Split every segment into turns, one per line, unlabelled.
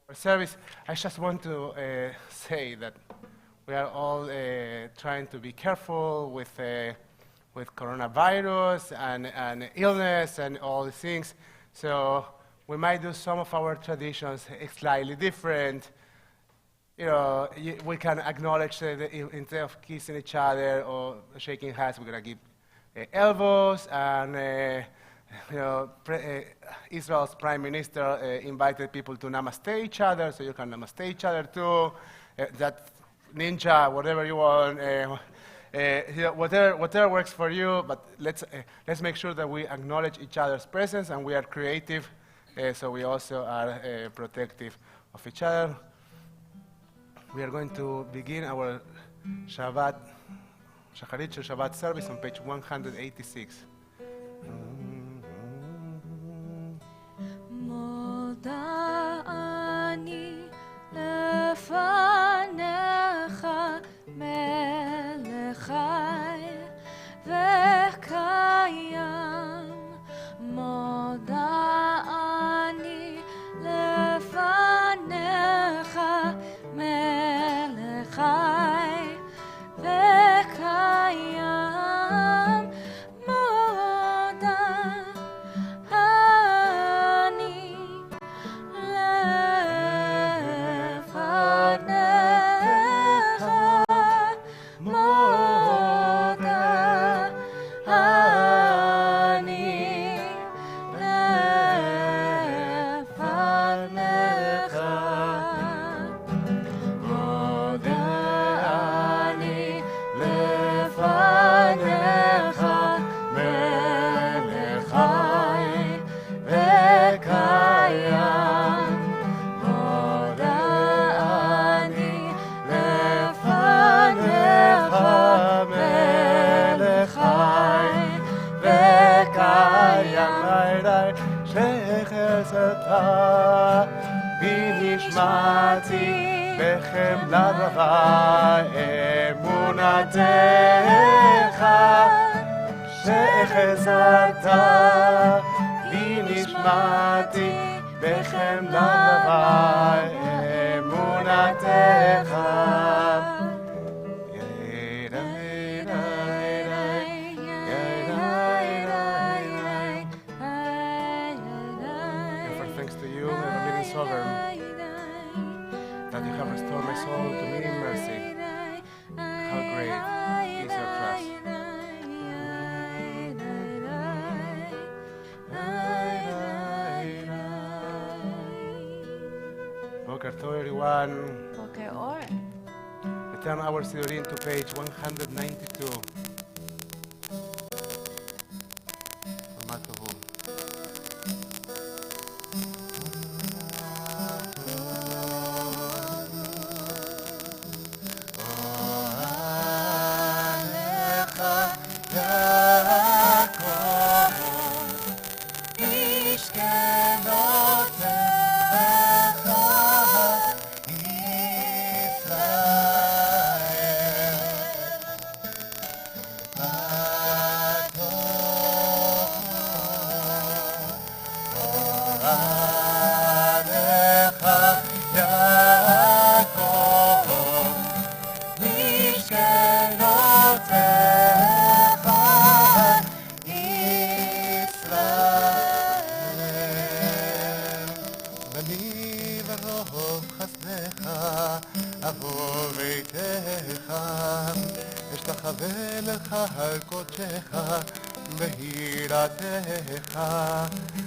For service, I just want to say that we are all trying to be careful with coronavirus and illness and all these things. So we might do some of our traditions slightly different. You know, we can acknowledge that instead of kissing each other or shaking hands, we're going to give elbows. And Israel's prime minister invited people to namaste each other, so you can namaste each other too. That ninja, whatever you want, whatever works for you. But let's make sure that we acknowledge each other's presence and we are creative, so we also are protective of each other. We are going to begin our Shabbat service on page 186.
מודעני לפניך מלך חי וקיים מודעני לפניך מלך חי וקיים
ונשמעתי בחמלה רבה אמונתך שהחזרת בי נשמעתי בחמלה רבה אמונתך that you have restored my soul to me in mercy. How great is your trust. Boker Tov, everyone.
Boker Or.
Return our Sidurim to page 192.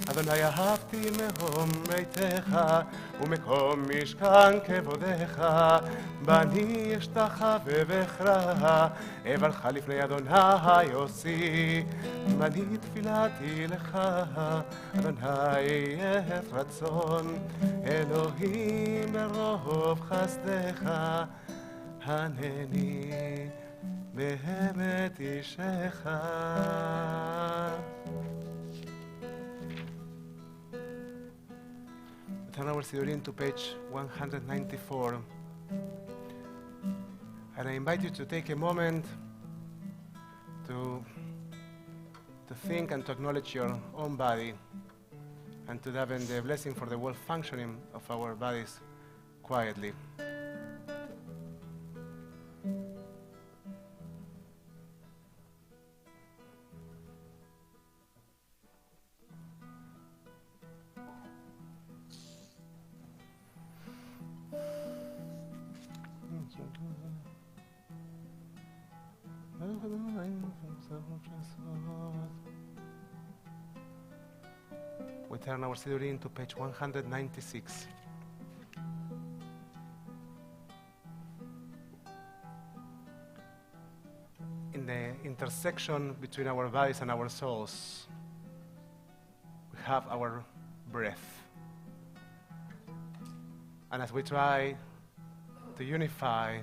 אדוני אהבתי מהום ביתך ומקום משכן כבודך בני אשתחווה ואכרע אבלך לפני אדוני עושי בני תפילתי לך אדוני אהב רצון אלוהים ברוב חסדך הנני באמת אישך. Turn our Sidurim to page 194. And I invite you to take a moment to think and to acknowledge your own body and to daven the blessing for the well functioning of our bodies quietly. We turn our Siddurim to page 196. In the intersection between our bodies and our souls, we have our breath. And as we try to unify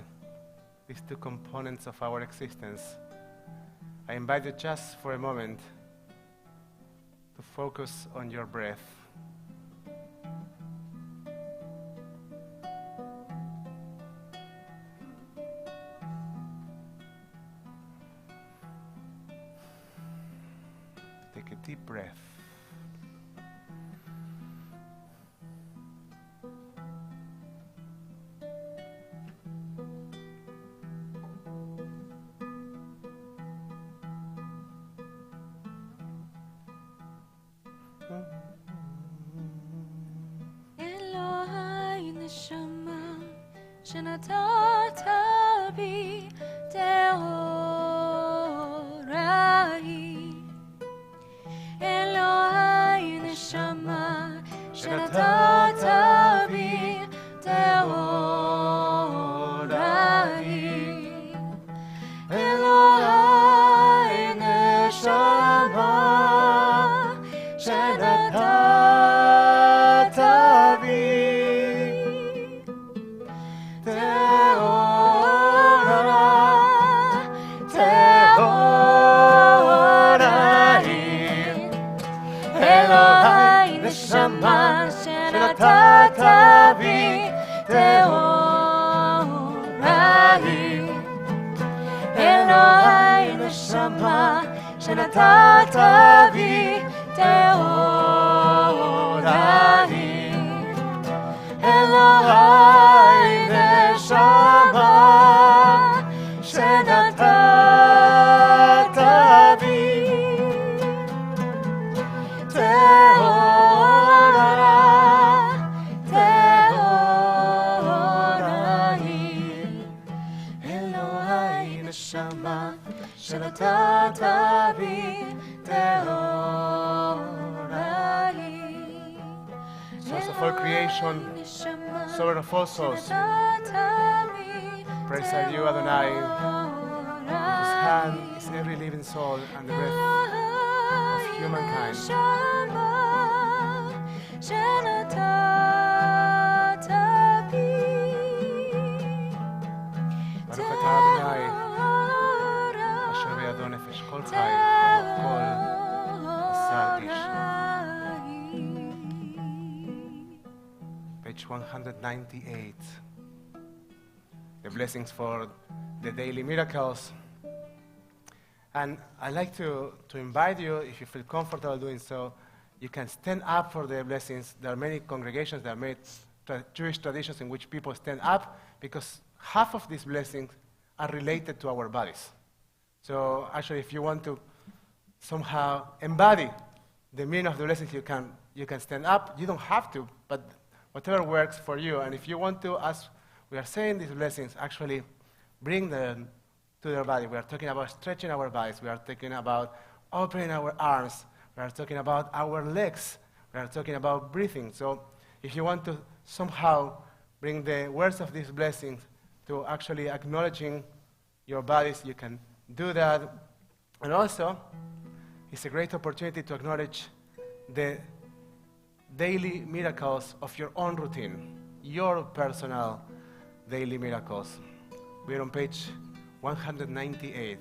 these two components of our existence, I invite you just for a moment to focus on your breath. Take a deep breath.
Elohai neshama shenatata bi teorai. Elohai neshama shenatata bi teorai. Elohai neshama shenatata bi Elohai neshama shenatata bi teorai. Elohai neshama shenatata bi teorai. Elohai neshama shenatata bi Shenatata bi teorai.
Source of all creation, sovereign of all souls, praise are you, Adonai, whose hand is every living soul and the breath of humankind. Baruch atah Adonai, asher biyado nefesh kol chai v'kol basar ish. Page 198. The blessings for the daily miracles. And I'd like to invite you, if you feel comfortable doing so, you can stand up for the blessings. There are many congregations, there are many Jewish traditions in which people stand up because half of these blessings are related to our bodies. So actually, if you want to somehow embody the meaning of the blessings, you can stand up. You don't have to, but whatever works for you. And if you want to, as we are saying these blessings, actually bring them to their body. We are talking about stretching our bodies. We are talking about opening our arms. We are talking about our legs. We are talking about breathing. So if you want to somehow bring the words of these blessings to actually acknowledging your bodies, you can do that. And also, it's a great opportunity to acknowledge the daily miracles of your own routine, your personal daily miracles. We're on page 198.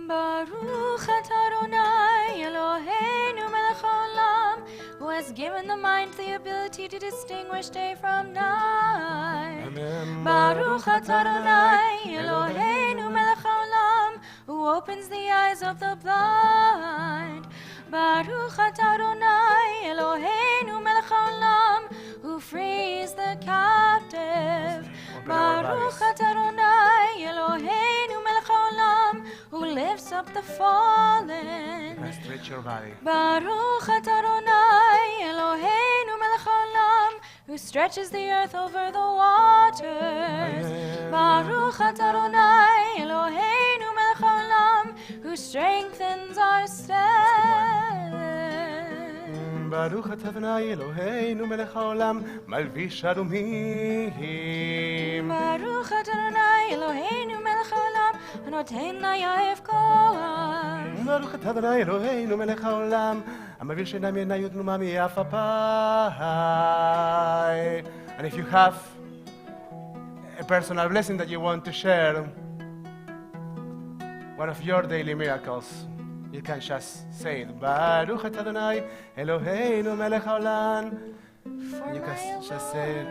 Baruch atah Adonai Eloheinu melech haolam, who has given the mind the ability to distinguish day from night.
Amen.
Baruch atah Adonai Eloheinu melech haolam, who opens the eyes of the blind. Baruch atah Adonai Eloheinu melech haolam, who frees the Baruch atah Adonai Eloheinu melech haolam, who lifts up the fallen.
Stretch your body.
Baruch atah Adonai Eloheinu melech haolam, who stretches the earth over the waters. Baruch atah Adonai Eloheinu melech haolam, who strengthens our steps.
Baruch atah Adonai Eloheinu melech haolam, malvish adumim.
Baruch atah Adonai Eloheinu melech haolam, anoten nayav koach.
Baruch atah Adonai Eloheinu melech haolam, המעביר שינה מעיני ותנומה מיף אפיי. And if you have a personal blessing that you want to share, one of your daily miracles, you can just say it. Baruch atah Adonai Eloheinu melech haolam. You can just say it.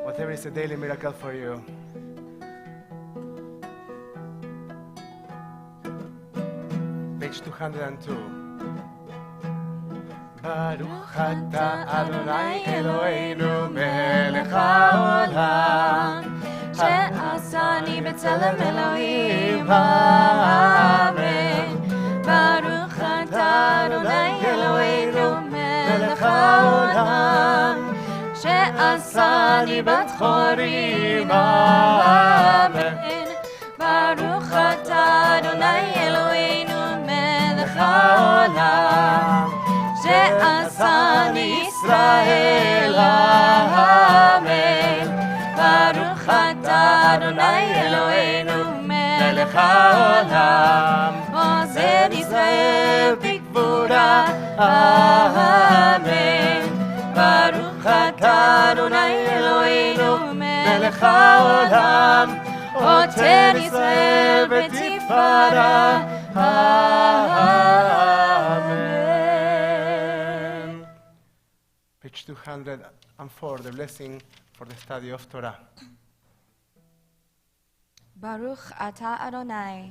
Whatever is a daily miracle for you. Page 202. Baruch atah Adonai Eloheinu melech haolam,
שעשני בצלם אלוהים, אמן. ברוך אתה אדוני אלוהינו מלך העולם, שעשני בת חורים, אמן. ברוך אתה אדוני אלוהינו מלך העולם, שעשני ישראל, אמן. ברוך אתה אדוני אלוהינו מלך העולם, עוזר ישראל בגבורה, אמן. ברוך אתה אדוני אלוהינו מלך העולם, עוטר ישראל בתפארה, אמן.
Page 204, the blessing for the study of Torah.
ברוך אתה אדוני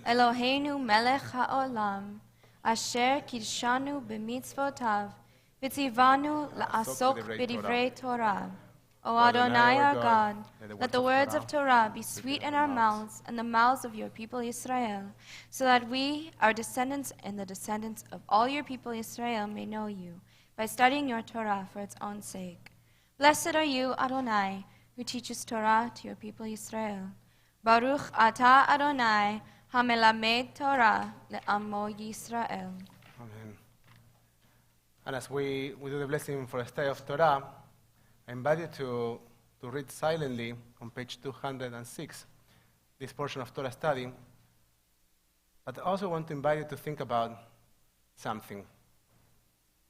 אלוהינו מלך העולם, אשר קידשנו במצוותיו וציוונו לעסוק בדברי תורה. O Adonai our God, let the words of Torah be sweet in our mouths and the mouths of your people Israel, so that we, our descendants and the descendants of all your people Israel, may know you, by studying your Torah for its own sake. Blessed are you, Adonai, who teaches Torah to your people Israel. Baruch atah Adonai, hamelamed Torah le'amo Yisrael.
Amen. And as we do the blessing for the study of Torah, I invite you to read silently on page 206 this portion of Torah study. But I also want to invite you to think about something.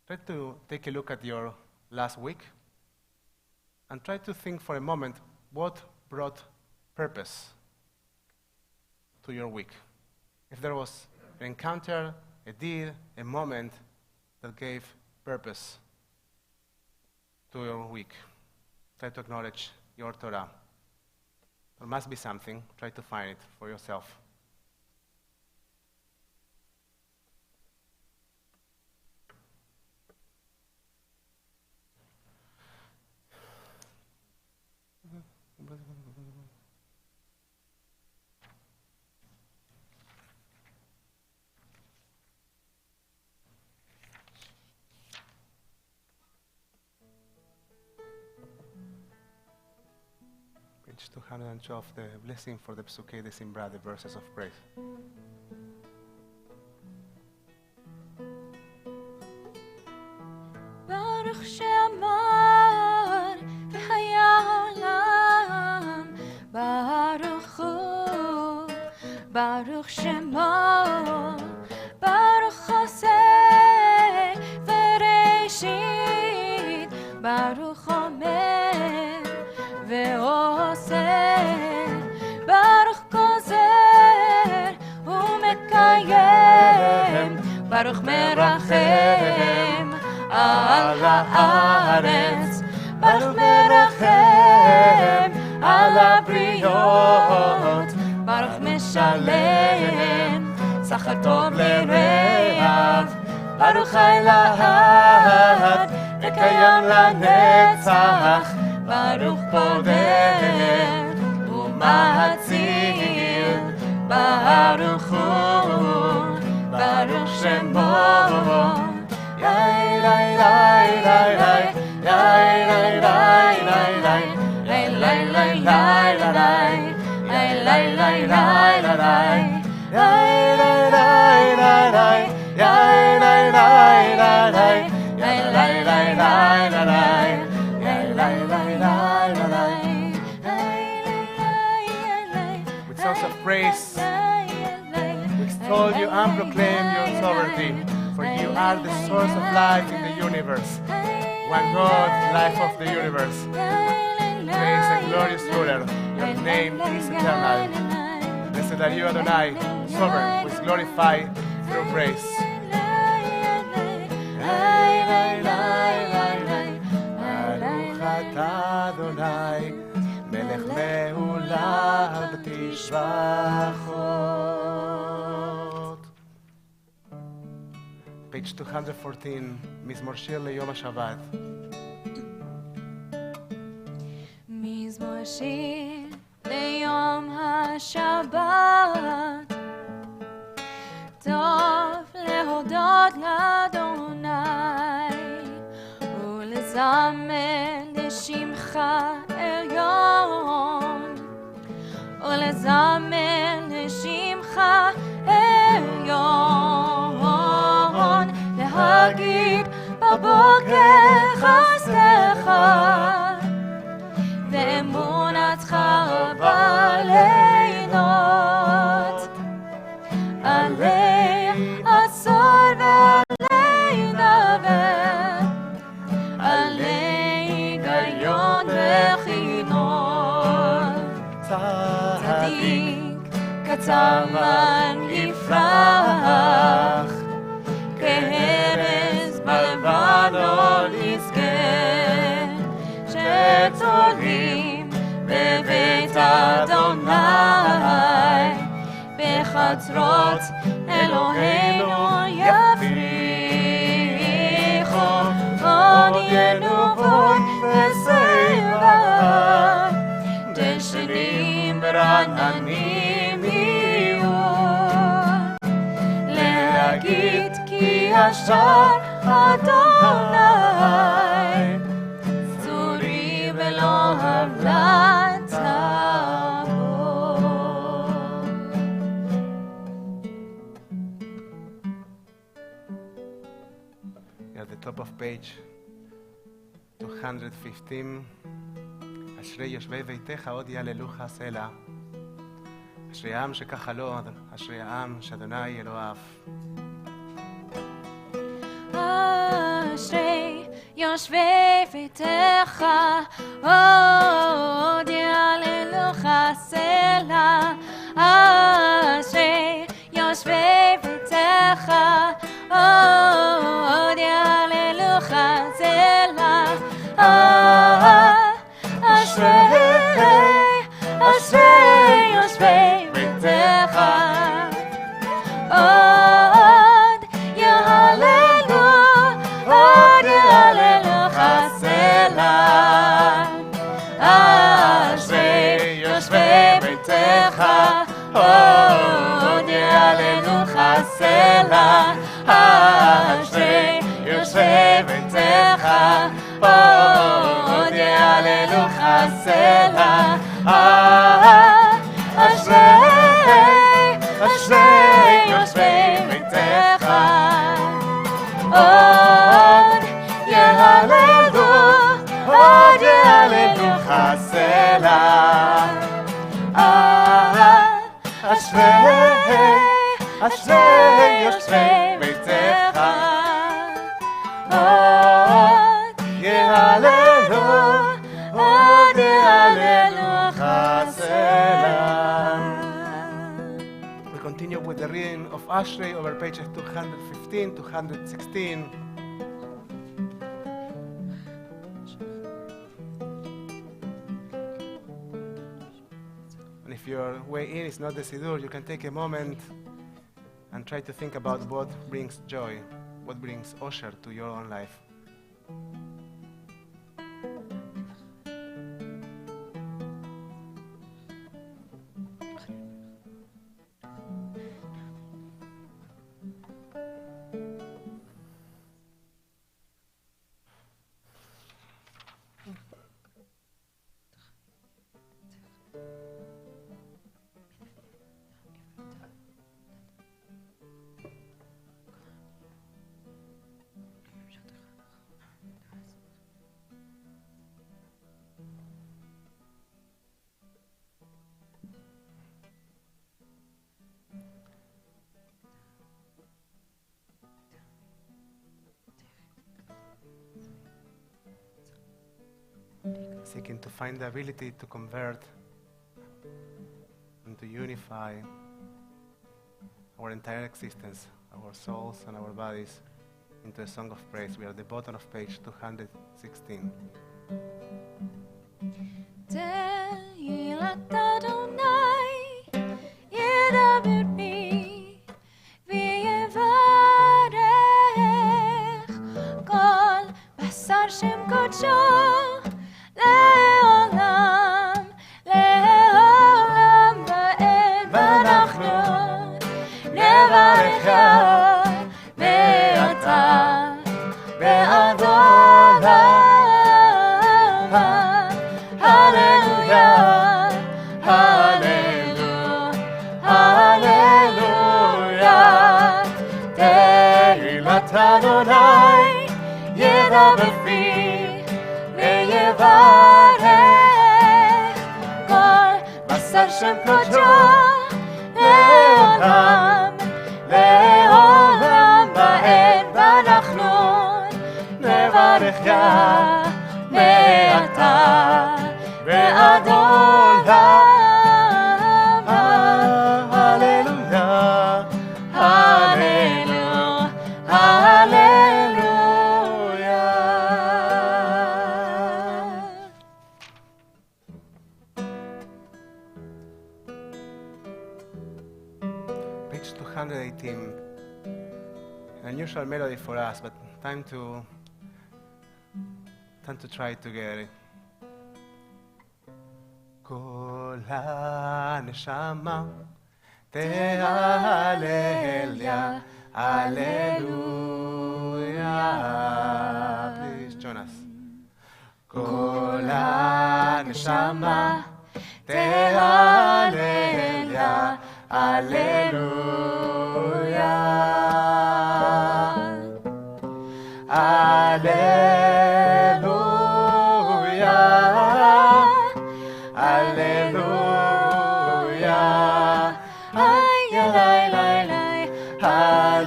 Try to take a look at your last week and try to think for a moment what brought purpose to your week. If there was an encounter, a deed, a moment that gave purpose to your week, try to acknowledge your Torah. There must be something. Try to find it for yourself. Page 212, the blessing for the Psukei de Simbra, the verses of praise.
Baruch she'amar v'haya olam, Baruch hu, Baruch shemo, Baruch choseh v'reshit, Baruch omer ועושה, ברוך גוזר ומקיים, ברוך מרחם על הארץ, ברוך מרחם על הבריות, ברוך משלם שכר טוב לרעיו, ברוך אלוהיו וקיים לנצח, ברוך פודה
With songs of praise, we extol you and proclaim your sovereignty, for you are the source of life in the universe. One God, life of the universe. Praise and glorious ruler, your name is eternal. Blessed are you, Adonai, sovereign, who is glorified through praise. Baruch atah Adonai, melech me'ulav b'tishbachot. Page 214, מזמור שיר ליום השבת.
מזמור שיר ליום השבת, טוב להודות לאדוני ולזמר לשמך עליון, ולזמר לשמך עליון, להגיד בבוקר חסדך ואמונתך בלילות, עלי עשור ועלי דבר, עלי היגיון וכינור, צדיק כצלמן יפרח, כהרס בלבנון יזכה, שצולים בבית אדוני, בחצרות אלוהינו יפריחו, עוד ינובון ושיבה, דשנים רעננים יהיו, להגיד כי ישר אדוני, צורי ולא המלצה בו.
At the top of page 215, אשרי יושבי ביתך עוד יהללוך סלע. אשרי העם שככה לו, אשרי העם שאדוני אלוהיו.
אשרי יושבי ביתך עוד יהללוך סלע. אשרי יושבי ביתך עוד יהללוך סלע. אשרי יושבי ביתך עוד יהללו, עוד יהללוך סלע. אשרי יושבי ביתך עוד יהללוך סלע. אשרי יושבי ביתך עוד יהללוך סלע. אשרי יושבי ביתך עוד יהללו, עוד יהללוך סלע. אשרי יושבי ביתך עוד יהללו, עוד יהללוך סלע.
We continue with the reading of Ashrei over pages 215, 216. And if your way in is not the Siddur, you can take a moment and try to think about what brings joy, what brings osher to your own life. seeking to find the ability to convert and to unify our entire existence, our souls and our bodies, into a song of praise. We are at the bottom of page 216.
תהילת אדוני ידבר בי ויברך כל בשר שם קודשו לעולם לעולם ועד ואנחנו נברך מעתה ועד עולם. Hallelujah, hallelujah, hallelujah. תהילת אדוני ידבר בי ויברך כל בשר שם קודשו לעולם לעולם ועד ואנחנו נברך מעתה ועד עולם. הללויה, הללויה, הללויה.
Page 218. An unusual melody for us, but time to try it together. כל הנשמה תהלל יה, הללויה. Please join us. כל הנשמה תהלל יה, הללויה. הללויה. Hallelujah, hallelujah, hallelujah,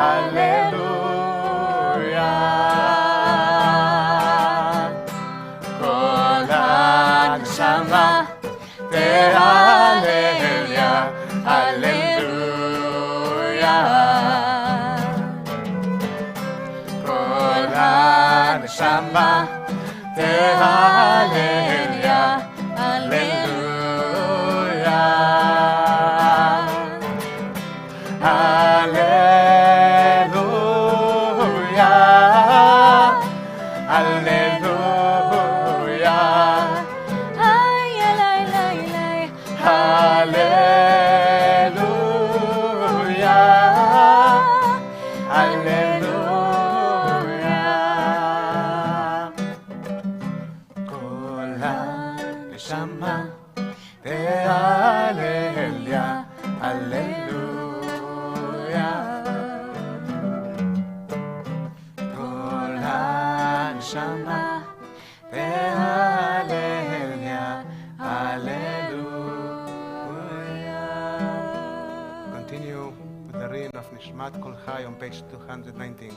hallelujah. Kol haneshama tehalel ya, hallelujah. Kol haneshama תהלל יה, הללויה. הללויה, הללויה. הללויה, הללויה. Shama tehalel ya, hallelujah. Kol haneshama tehalel ya, hallelujah. Continue with the reading of Nishmat Kol Chai on page 219.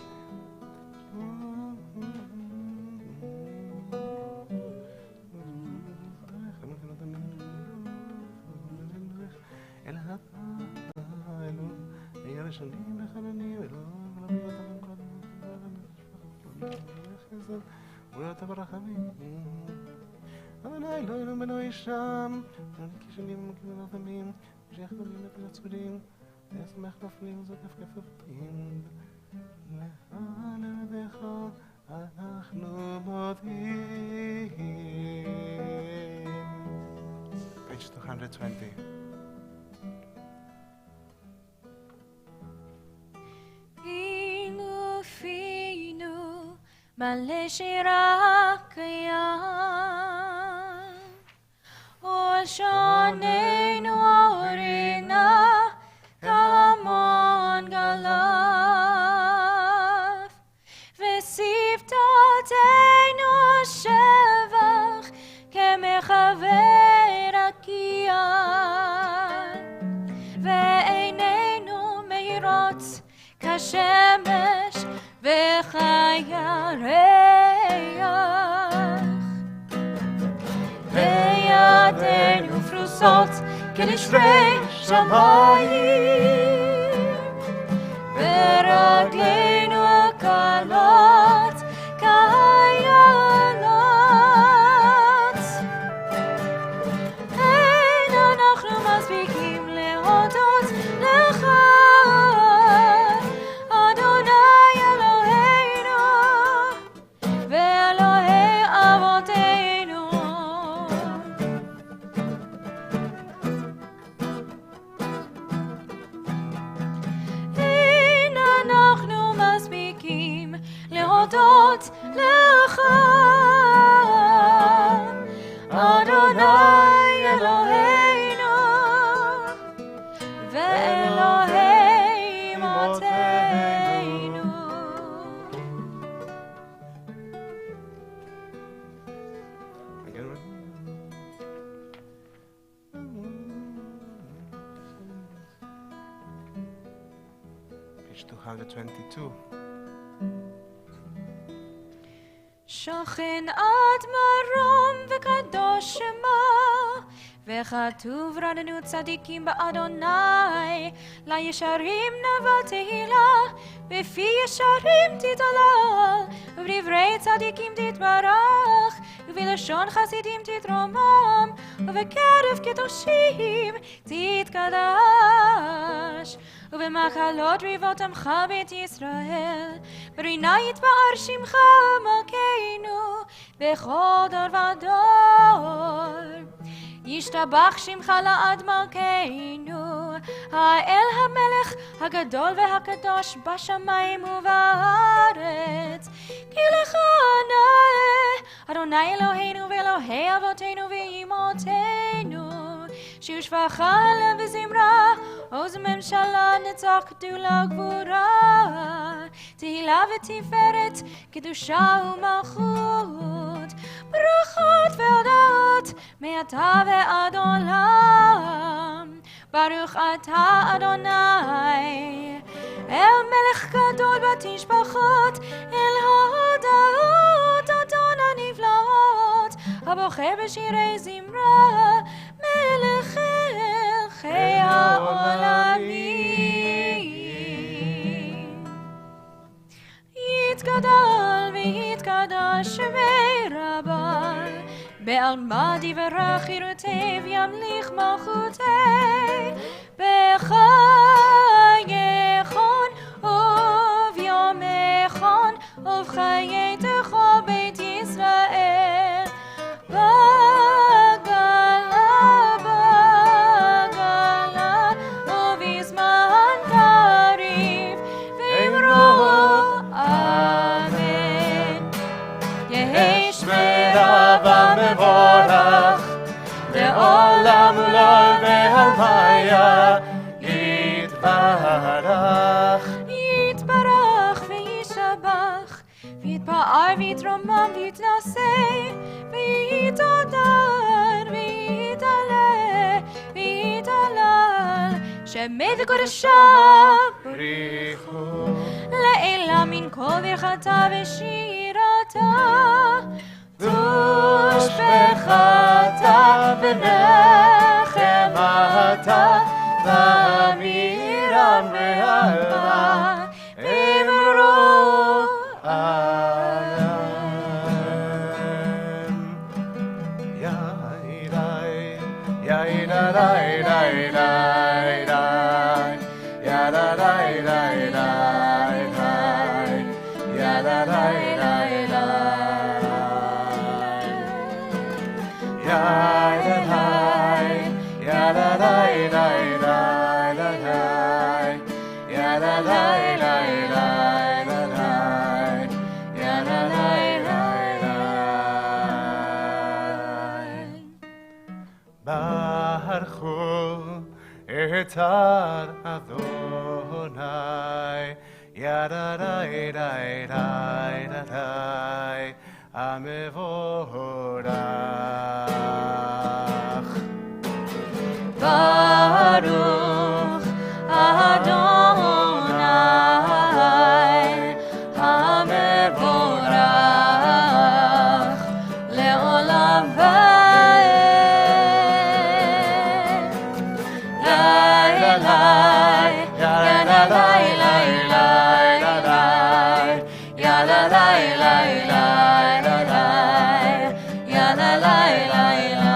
אדוני אלוהינו בנו שם, כשלים וכלבים, שיחדלים לפלצודים, וישמח נפלים זאת נפקף ופים. לך לבדך אנחנו מודים. Page 220.
אילופינו מלא שירה קיים, ושוננו אורנה כמון גלף, ושפתותינו שבח כמחבר רקיע, ועינינו מאירות כשמש הירח. וידינו פרוסות כנשרי שמיים, ורגלינו הקלות כאיילות. אין אנחנו מספיקים להודות לך, אדוני אלוהינו ואלוהי אבותינו. אין אנחנו מספיקים להודות לך, אדוני אלוהינו ואלוהי אמותינו.
Page 222.
שוכן עד מרום וקדוש שמה, וכתוב רדנו צדיקים באדוני, לישרים נבע תהילה, בפי ישרים תתהלל, ובדברי צדיקים תתברך, ובלשון חסידים תתרומם, ובקרב קדושים תתקדש. ובמחלות ריבות עמך בית ישראל, ברינה יתפאר שמך מלכנו, בכל דור ודור. ישתבח שמך לעד מלכנו, האל המלך הגדול והקדוש בשמיים ובארץ. כי לך נאה, אדוני אלוהינו ואלוהי אבותינו ואמותינו, שיושבחה לב וזמרה, עוז ממשלה נצח גדולה גבורה, תהילה ותפארת, קדושה ומלכות, ברכות והודות מעתה ועד עולם. ברוך אתה אדוני, אל מלך גדול בתשבחות, אל ההודעות אדון הנפלאות, הבוחר בשירי זמרה, מלך מלכי העולמים. יתגדל ויתקדש שמי רבה, בעלמא דברה חירותי וימליך מלכותי, בחייכון וביומכון ובחיי תכל בית ישראל. בגלה ובזמן קריב ואמרו אמן. יהי שמי רבה מבורך, לעולם ולעולם והלוויה יתברך. יתברך וישבח, ויתפאר ויתרומם ויתנשא, ויתהדר ויתעלה ויתהלל, שמי וקודשה בריחו לעילה מן כל ברכתה ושירתה. תושבחתה ונחמתה ואמירם ועלמה, אמרו אמן. יאידאי יאידאי דאי דאי דאי יאדאי דאי דאי דאי יאדאי דאי דאי ברכו את אדוני, ידעי די די די המבורך. ברוך אדוני המלך ya la la la la la la, ya la la la la.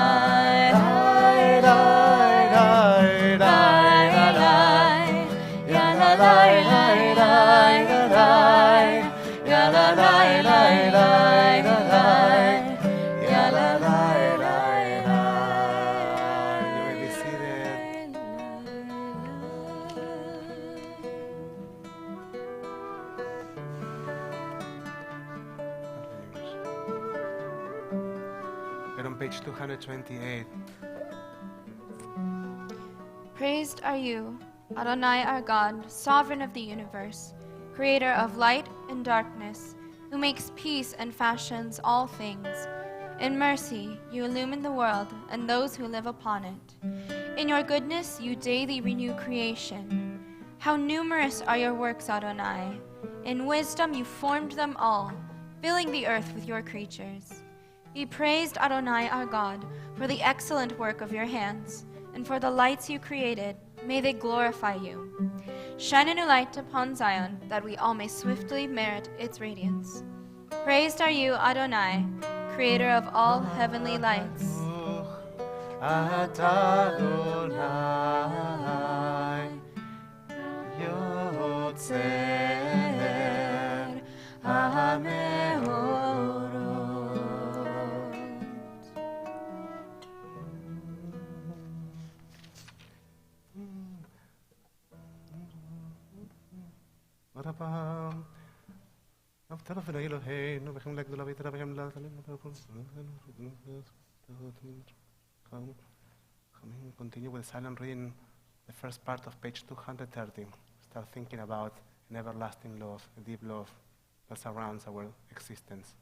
Page 228.
Praised are you, Adonai our God, sovereign of the universe, creator of light and darkness, who makes peace and fashions all things. In mercy, you illumine the world and those who live upon it. In your goodness, you daily renew creation. How numerous are your works, Adonai! In wisdom, you formed them all, filling the earth with your creatures. Be praised, Adonai our God, for the excellent work of your hands, and for the lights you created. May they glorify you. Shine a new light upon Zion, that we all may swiftly merit its radiance. Praised are you, Adonai, creator of all heavenly lights.
Adonai, Yotzer HaMeorot. Continue with silent reading the first part of page 230. Start thinking about an everlasting love, a deep love that surrounds our existence.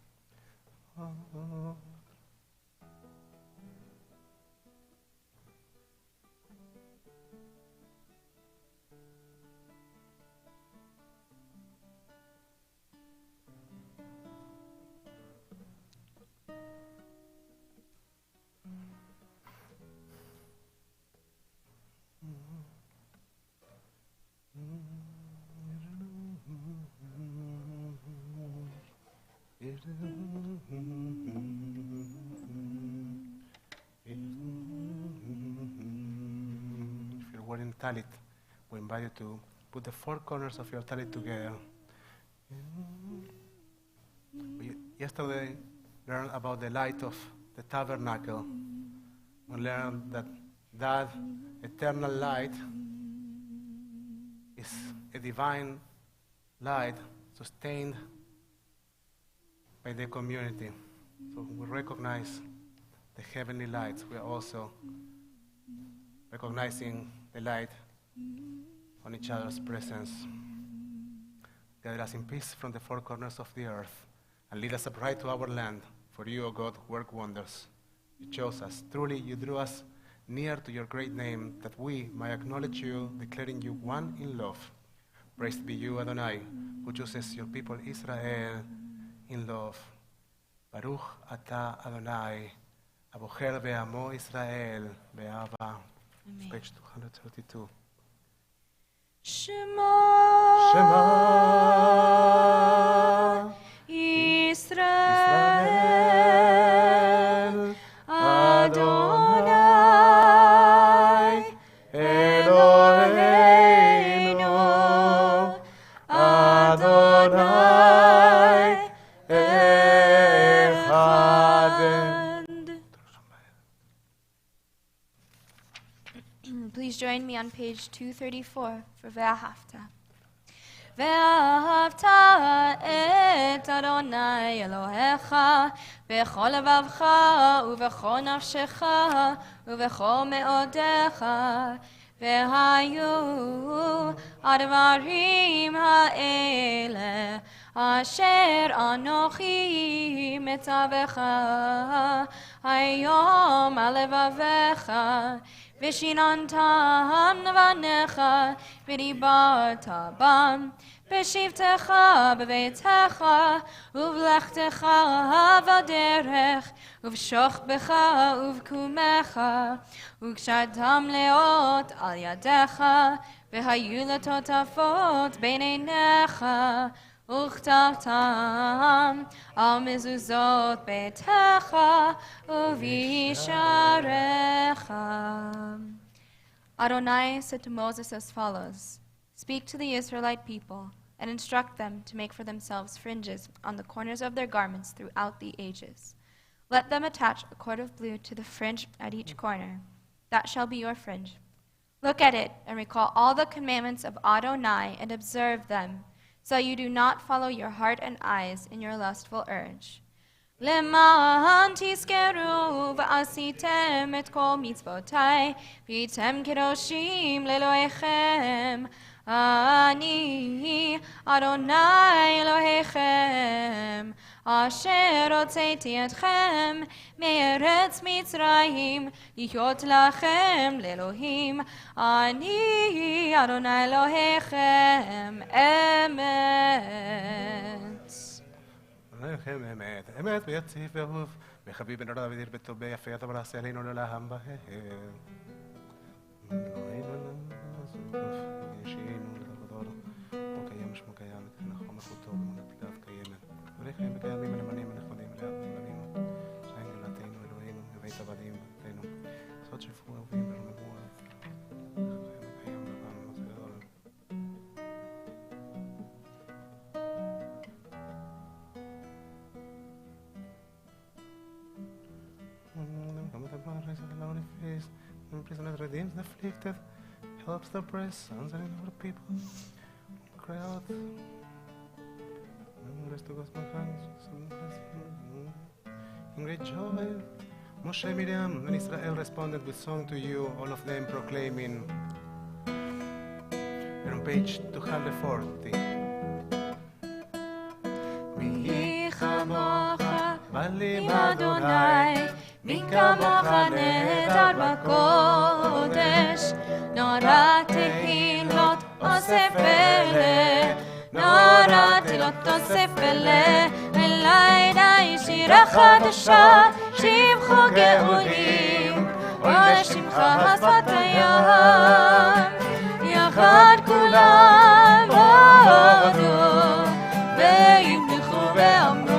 If you're wearing talit, we invite you to put the four corners of your talit together. We yesterday learned about the light of the tabernacle. We learned that eternal light is a divine light sustained by the community. So we recognize the heavenly lights. We are also recognizing the light on each other's presence. Gather us in peace from the four corners of the earth and lead us upright to our land. For you, O God, work wonders. You chose us. Truly, you drew us near to your great name, that we might acknowledge you, declaring you one in love. Praised be you, Adonai, who chooses your people Israel in love. Baruch ata Adonai, abocher be'amo Israel be'ava. Page 232.
Shema,
Shema
Israel, Adonai, Eloheinu, Adonai, Echad. Please join me on page 234 for Ve'ahavta. ואהבת את אדוני אלוהיך בכל לבבך ובכל נפשך ובכל מאודיך והיו הדברים האלה אשר אנוכי מצווך היום על לבביך ושיננתן בניך ודיברת בם בשבתך בביתך ובלכתך בדרך ובשוכבך ובקומך וקשרתם לאות על ידיך והיו לטוטפות בין עיניך וכתבתם על מזוזות ביתך ובשעריך. Adonai said to Moses as follows, "Speak to the Israelite people and instruct them to make for themselves fringes on the corners of their garments throughout the ages. Let them attach a cord of blue to the fringe at each corner. That shall be your fringe. Look at it and recall all the commandments of Adonai and observe them, so you do not follow your heart and eyes in your lustful urge. למען תזכרו ועשיתם את כל מצוותיי, והייתם קדושים לאלוהיכם. אני אדוני אלוהיכם, אשר הוצאתי אתכם מארץ מצרים, להיות לכם לאלוהים. אני אדוני אלוהיכם, אמת.
אלוהיכם אמת, אמת ויציב ואהוב, וחביב בן אדם ודיר בטוב ביפה ידו ורעשה עלינו לעם בהם. ישענו לדבר, הוא קיים שמו קיים, נכון אחותו ומונפליו קיימת. אלוהיכם וקיימים ולמנים ונכבדים ולאבינו, שאין גדולתנו אלוהינו בבית עבדים בתינו, סוד שפכו אהובים ורמבו אהב. Prisoners redeems the afflicted, helps the oppressed, sons and the people. Cry out. Rest to God's hands. In great joy, Moshe, Miriam, and Israel responded with song to you, all of them proclaiming. We're on page 240. Mi chamocha, balim Adonai. מי כמוך נהדר בקודש, נורא תהילות אוסף פלא, נורא תהילות אוסף פלא, ולילה ישירה חדשה, שבחו גאולים, ולשמך שפת הים, יחד כולם הודו, וימלכו ואמרו,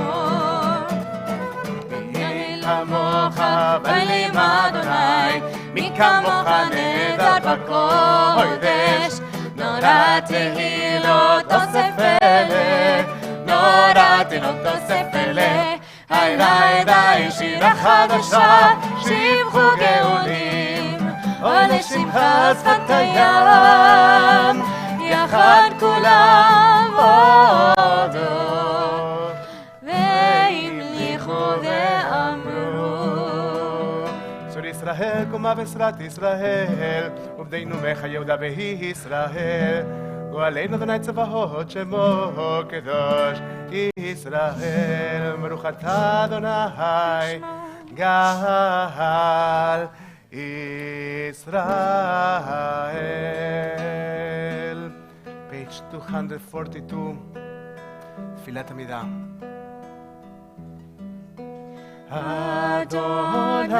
כמוך בלים אדוני, מי כמוך נהדר בקודש, נורא תהילות אוסף פלא, נורא תהילות אוסף פלא, היי שירה חדשה, שבחו גאולים, ולשמך שפת הים, יחד כולם הודו, וימלכו ואמרו. ישראל, קומה בשרת ישראל, עובדנו מך יהודה והיא ישראל, גואלנו אדוני צבאות שמו קדוש ישראל, ברוך אתה אדוני גאל ישראל. page 242, תפילת עמידה. אדוני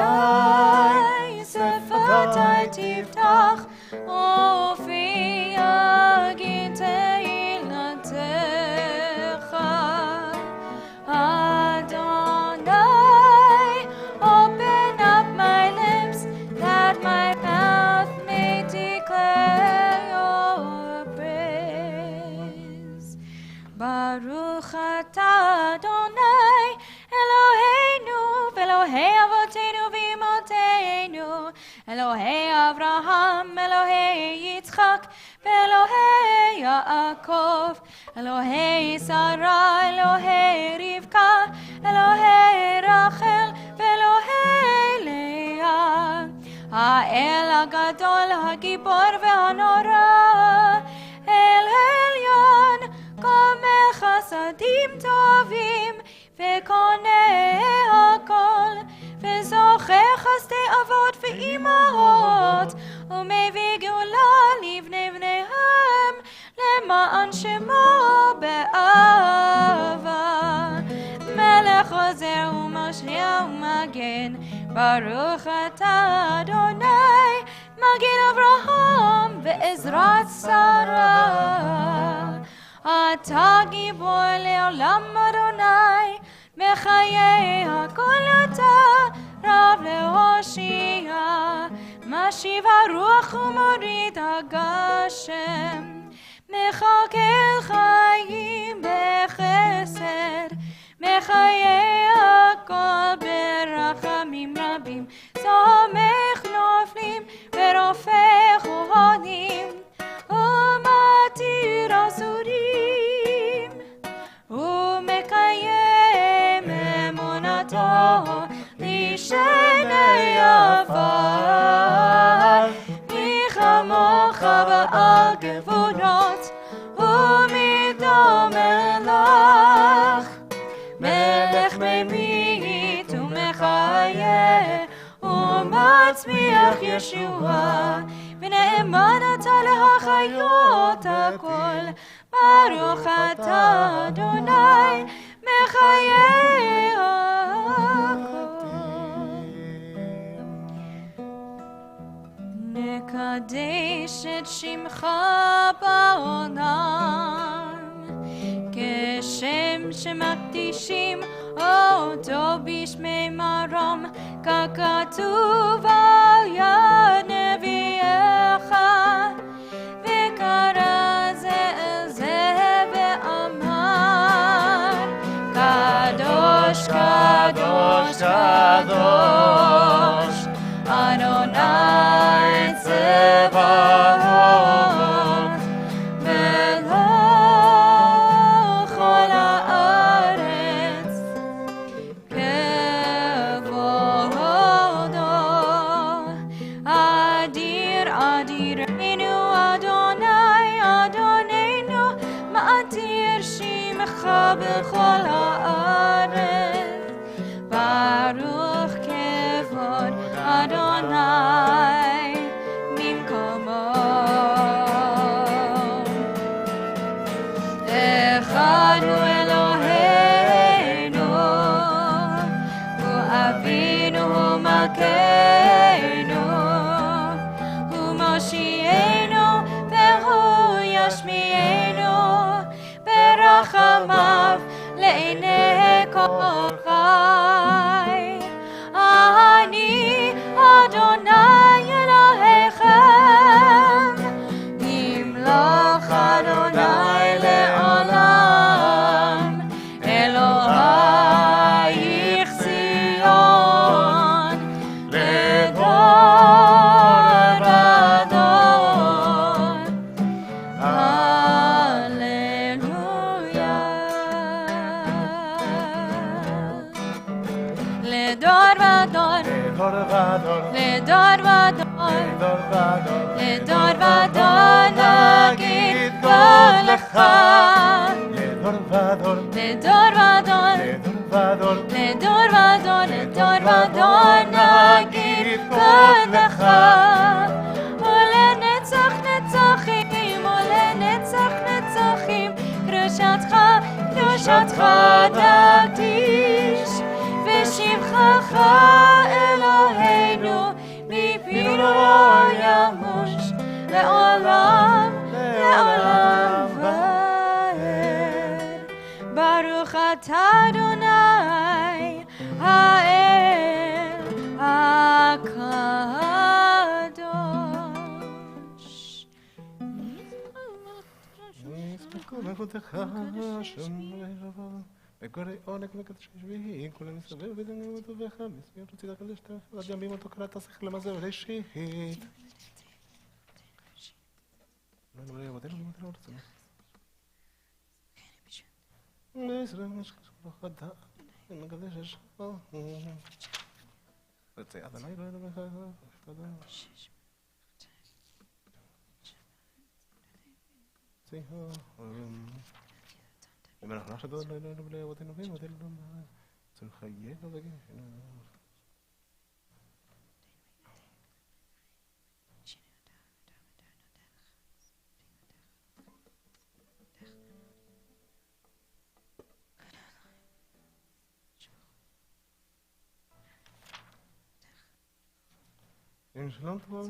שפתי תפתח ופי יגיד תהילתך. Adonai, open up my lips that my mouth may declare your praise. Baruch atah Adonai Eloheinu Elohei avotenu v'imotenu, Elohei Avraham, Elohei Yitzchak, Elohei Yaakov, Elohei Sarah, Elohei Rivka, Elohei Rachel, Elohei Leah, האל הגדול, הגיבור והנורא, אל עליון, קומא חסדים טובים, וקונה הכל, וזוכר חסדי אבות ואימהות, ומביא גאולה לבני בניהם, למען שמו באהבה. מלך עוזר ומושיע ומגן, ברוך אתה אדוני, מגן אברהם ועזרת שרה.
אתה גיבור לעולם אדוני, מחיי הכל אתה, רב להושיע, משיב הרוח ומוריד הגשם, מכלכל חיים בחסד, מחיי הכל ברחמים רבים, סומך נופלים ורופא כהנים, ומתיר אסורים, ומקיים אמונתו לשני עפר, מי כמוך בעל גבורות ומדומה לך, מלך ממית ומחיה ומצמיח ישועה, ונאמן אתה להחיות הכל, ברוך אתה אדוני מחיי הכל. נקדש את שמך בעולם, כשם שמקדישים אותו בשמי מרום, ככתוב על יד נביאך, וקרא זה אל זה ואמר, קדוש קדוש קדוש אדוני צבאות, מלך כל הארץ כבודו, אדיר אדירנו אדוני אדוננו, מאדיר שמך בכל הארץ, ברוך כבוד אדוני ממקומו. אחד הוא אלוהינו, הוא אבינו, הוא מלכנו, הוא מושיענו והוא ישמיענו, ברחמיו לעיני כל חי. אני אדוני אלוהיכם, ימלוך אדוני לעולם, אלוהיך ציון לדור ודור. הללויה. לדור ודור, לדור ודור, לדור ודור נגיד קולך, לדור ודור, לדור ודור, לדור ודור נגיד קולך, ולנצח נצחים, ולנצח נצחים, קדושתך נקדיש, ושבחך אלוהינו מפינו לא ימוש, לעולם לעולם ועד. ברוך אתה אדוני האל הקדוש.
וקורא עונג מקדש שביעי, כל המסתובב בדמים וטובך, מסביר רצית הקדש תפך, עד ימים אותו קראת השכל למזה ולשית. לא נראה עבודנו למטרה ורצונה. לישראל משכח בחדה, מקדש השכבה. רצי אדוני לא ילמך, פקדה. ציהו. ואנחנו עכשיו לא בלי אבותינו ואבותינו לא צריך חיינו וגינו. אם שלום תבוא לך.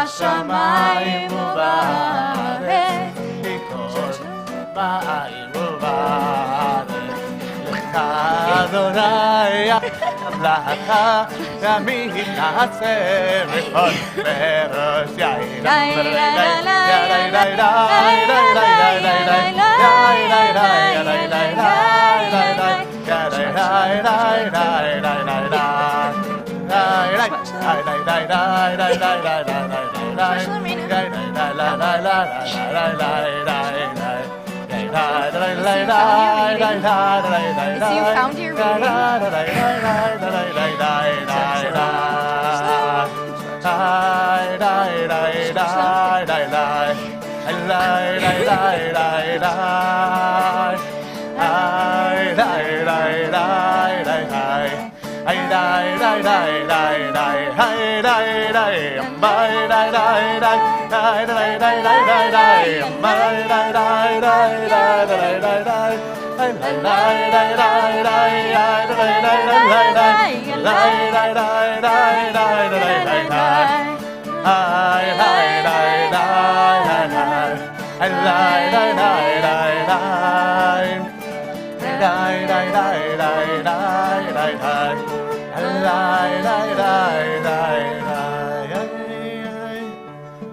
בשמיים ובארץ, בכל מים ובארץ. לך אדוני המלאכה, תמיד נעשה רפות בראש יין.
If you found your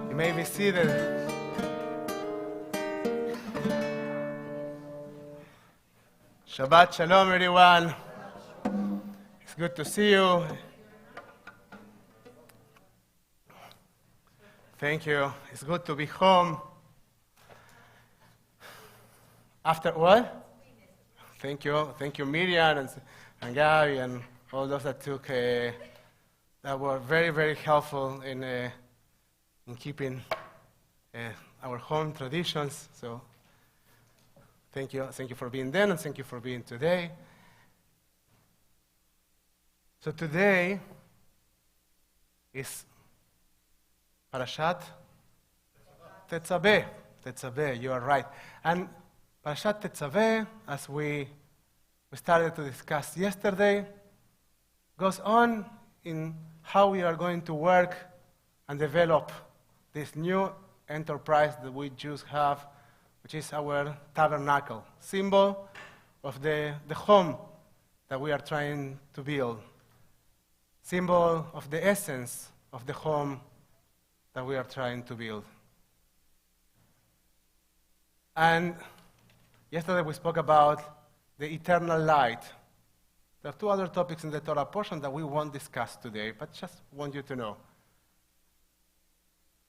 You may be seated. Shabbat Shalom, everyone. It's good to see you. Thank you. It's good to be home. After what? Thank you, Miriam and Gabby and all those that took that were very, very helpful in keeping our home traditions. So thank you for being then, and thank you for being today. So today is Parashat Tetzaveh. Tetzaveh, you are right. And Parashat Tetzaveh, as we started to discuss yesterday, goes on in how we are going to work and develop this new enterprise that we Jews have, which is our tabernacle, symbol of the home that we are trying to build, symbol of the essence of the home that we are trying to build. And yesterday we spoke about the eternal light. There are two other topics in the Torah portion that we won't discuss today, but just want you to know.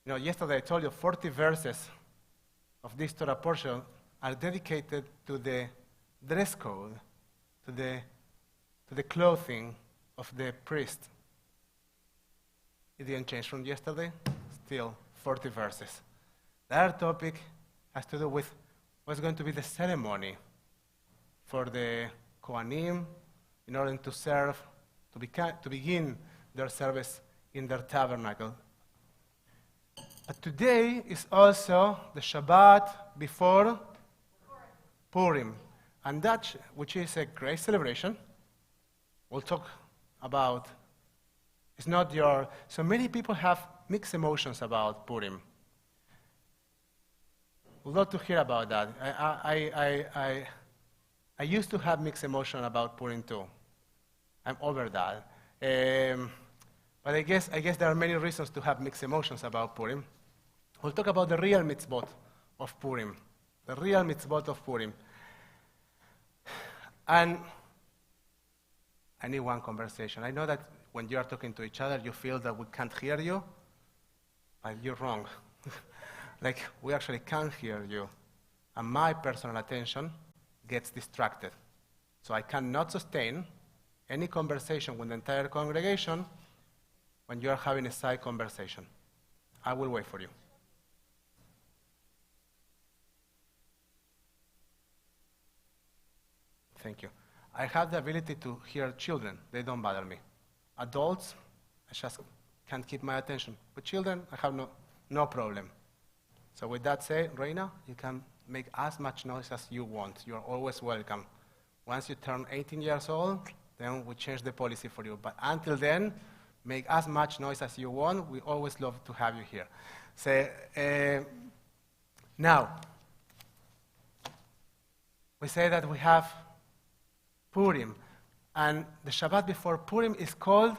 Yesterday I told you 40 verses of this Torah portion are dedicated to the dress code, to the clothing of the priest. It didn't change from yesterday. Still 40 verses. The other topic has to do with what's going to be the ceremony for the Kohanim in order to serve, to begin their service in their tabernacle. But today is also the Shabbat before Purim, and that, which is a great celebration, we'll talk about. It's not your. So many people have mixed emotions about Purim. We'd love to hear about that. I used to have mixed emotion about Purim too. I'm over that. But I guess there are many reasons to have mixed emotions about Purim. We'll talk about the real mitzvot of Purim. The real mitzvot of Purim. And I need one conversation. I know that when you are talking to each other, you feel that we can't hear you, but you're wrong. Like, we actually can hear you. And my personal attention gets distracted. So I cannot sustain any conversation with the entire congregation when you are having a side conversation. I will wait for you. Thank you. I have the ability to hear children. They don't bother me. Adults, I just can't keep my attention. But children, I have no problem. So with that said, Reina, you can make as much noise as you want. You are always welcome. Once you turn 18 years old, then we change the policy for you. But until then, Make as much noise as you want. We always love to have you here. So, now, we say that we have Purim, and the Shabbat before Purim is called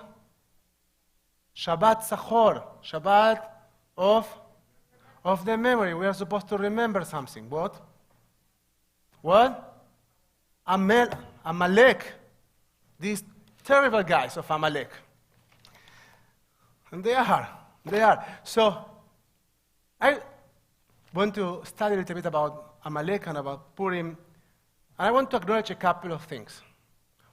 Shabbat Zachor, Shabbat of the memory. We are supposed to remember something. What? Amalek. These terrible guys of Amalek. And they are. So, I want to study a little bit about Amalek and about Purim, and I want to acknowledge a couple of things.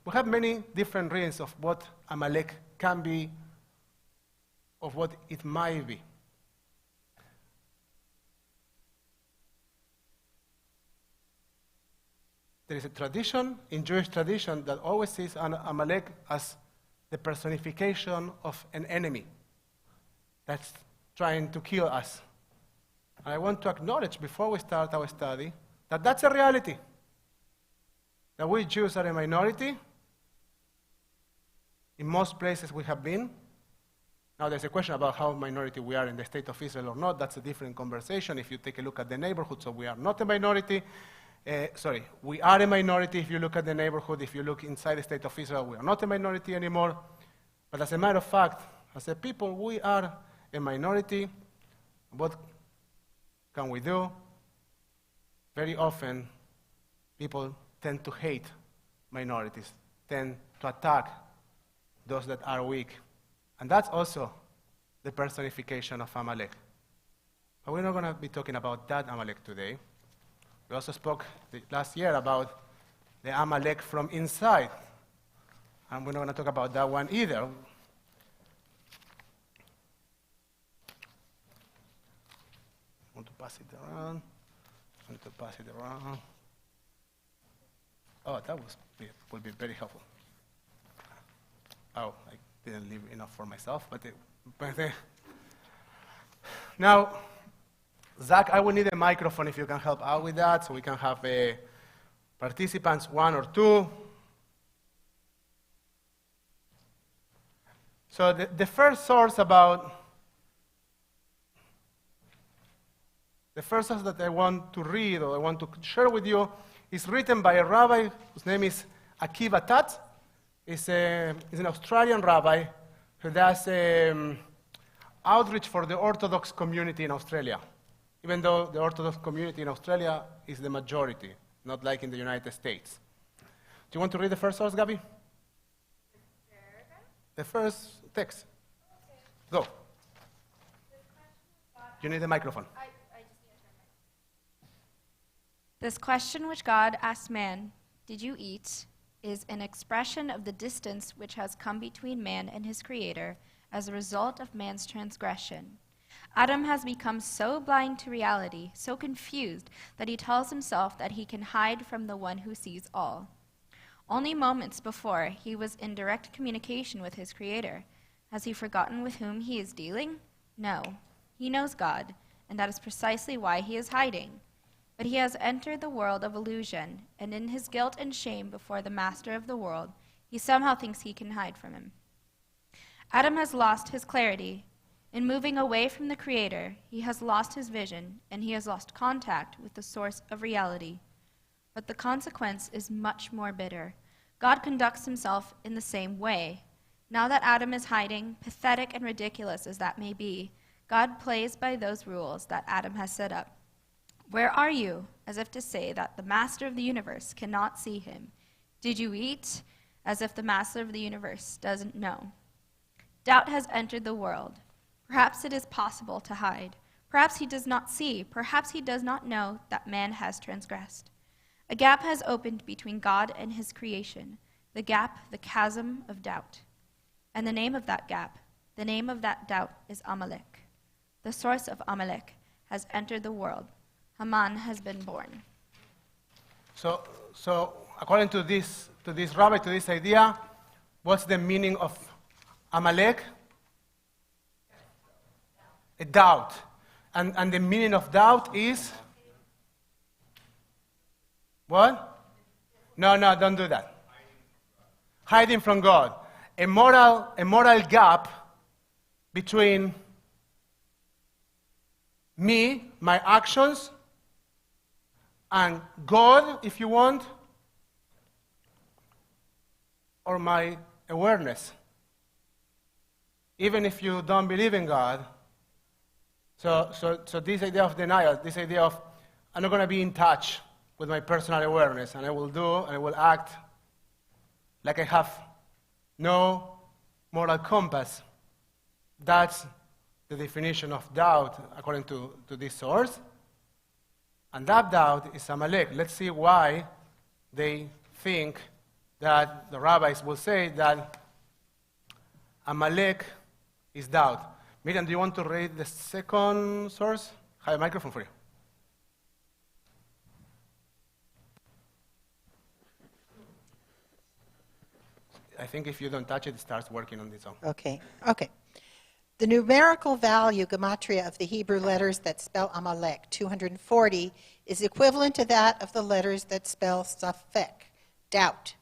We have many different readings of what Amalek can be, of what it might be. There is a tradition, in Jewish tradition, that always sees Amalek as the personification of an enemy that's trying to kill us. And I want to acknowledge, before we start our study, that that's a reality. That we Jews are a minority. In most places we have been. Now there's a question about how minority we are in the state of Israel or not. That's a different conversation. If you take a look at the neighborhood, so we are not a minority. We are a minority if you look at the neighborhood. If you look inside the state of Israel, we are not a minority anymore. But as a matter of fact, as a people, we are a minority. What can we do? Very often, people tend to hate minorities, tend to attack those that are weak. And that's also the personification of Amalek. But we're not going to be talking about that Amalek today. We also spoke last year about the Amalek from inside. And we're not going to talk about that one either. I want to pass it around. Oh, that would be very helpful. Oh, I didn't leave enough for myself, but now, Zach, I will need a microphone if you can help out with that, so we can have participants, 1 or 2. So the first source that I want to read or I want to share with you is written by a rabbi whose name is Akiva Tat. He's an Australian rabbi who does outreach for the Orthodox community in Australia, even though the Orthodox community in Australia is the majority, not like in the United States. Do you want to read the first source, Gabi? The first text. Go. You need a microphone.
This question which God asked man, "Did you eat?" is an expression of the distance which has come between man and his Creator as a result of man's transgression. Adam has become so blind to reality, so confused, that he tells himself that he can hide from the one who sees all. Only moments before, he was in direct communication with his Creator. Has he forgotten with whom he is dealing? No. He knows God, and that is precisely why he is hiding. But he has entered the world of illusion, and in his guilt and shame before the master of the world, he somehow thinks he can hide from him. Adam has lost his clarity. In moving away from the Creator, he has lost his vision, and he has lost contact with the source of reality. But the consequence is much more bitter. God conducts himself in the same way. Now that Adam is hiding, pathetic and ridiculous as that may be, God plays by those rules that Adam has set up. Where are you? As if to say that the master of the universe cannot see him. Did you eat? As if the master of the universe doesn't know. Doubt has entered the world. Perhaps it is possible to hide. Perhaps he does not see. Perhaps he does not know that man has transgressed. A gap has opened between God and his creation. The gap, the chasm of doubt. And the name of that gap, the name of that doubt is Amalek. The source of Amalek has entered the world. Haman has been born.
So according to this rabbi, to this idea, what's the meaning of Amalek? A doubt. And the meaning of doubt is? What? No, don't do that. Hiding from God. a moral gap between me, my actions, and God, if you want, or my awareness. Even if you don't believe in God. So this idea of denial, this idea of I'm not going to be in touch with my personal awareness, and I will act like I have no moral compass. That's the definition of doubt according to this source. And that doubt is Amalek. Let's see why they think that the rabbis will say that Amalek is doubt. Miriam, do you want to read the second source? I have a microphone for you. I think if you don't touch it, it starts working on its own.
Okay. The numerical value, gematria, of the Hebrew letters that spell Amalek, 240, is equivalent to that of the letters that spell Safek, doubt.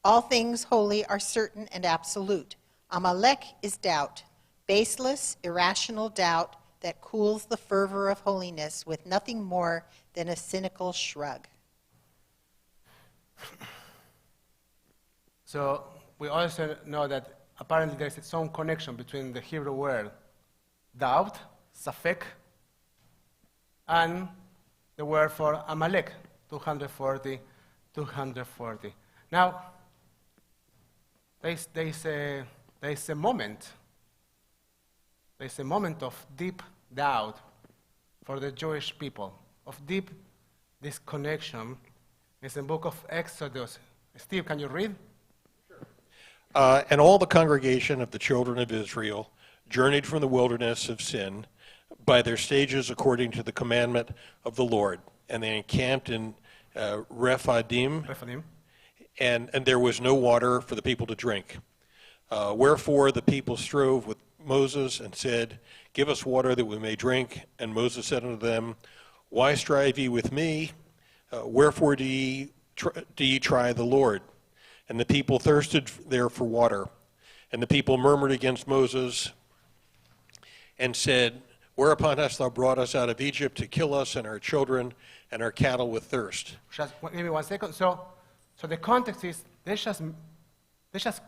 All things holy are certain and absolute. Amalek is doubt, baseless, irrational doubt that cools the fervor of holiness with nothing more than a cynical shrug.
So we also know that apparently there is some connection between the Hebrew word doubt, safek, and the word for Amalek, 240. Now, there is a moment of deep doubt for the Jewish people, of deep disconnection. It's in the book of Exodus. Steve, can you read?
And all the congregation of the children of Israel journeyed from the wilderness of Sin by their stages according to the commandment of the Lord. And they encamped in Rephidim, and there was no water for the people to drink. Wherefore the people strove with Moses and said, Give us water that we may drink. And Moses said unto them, Why strive ye with me? Wherefore do ye try the Lord? And the people thirsted there for water. And the people murmured against Moses and said, Whereupon hast thou brought us out of Egypt to kill us and our children and our cattle with thirst?
Just give me 1 second. So the context is they just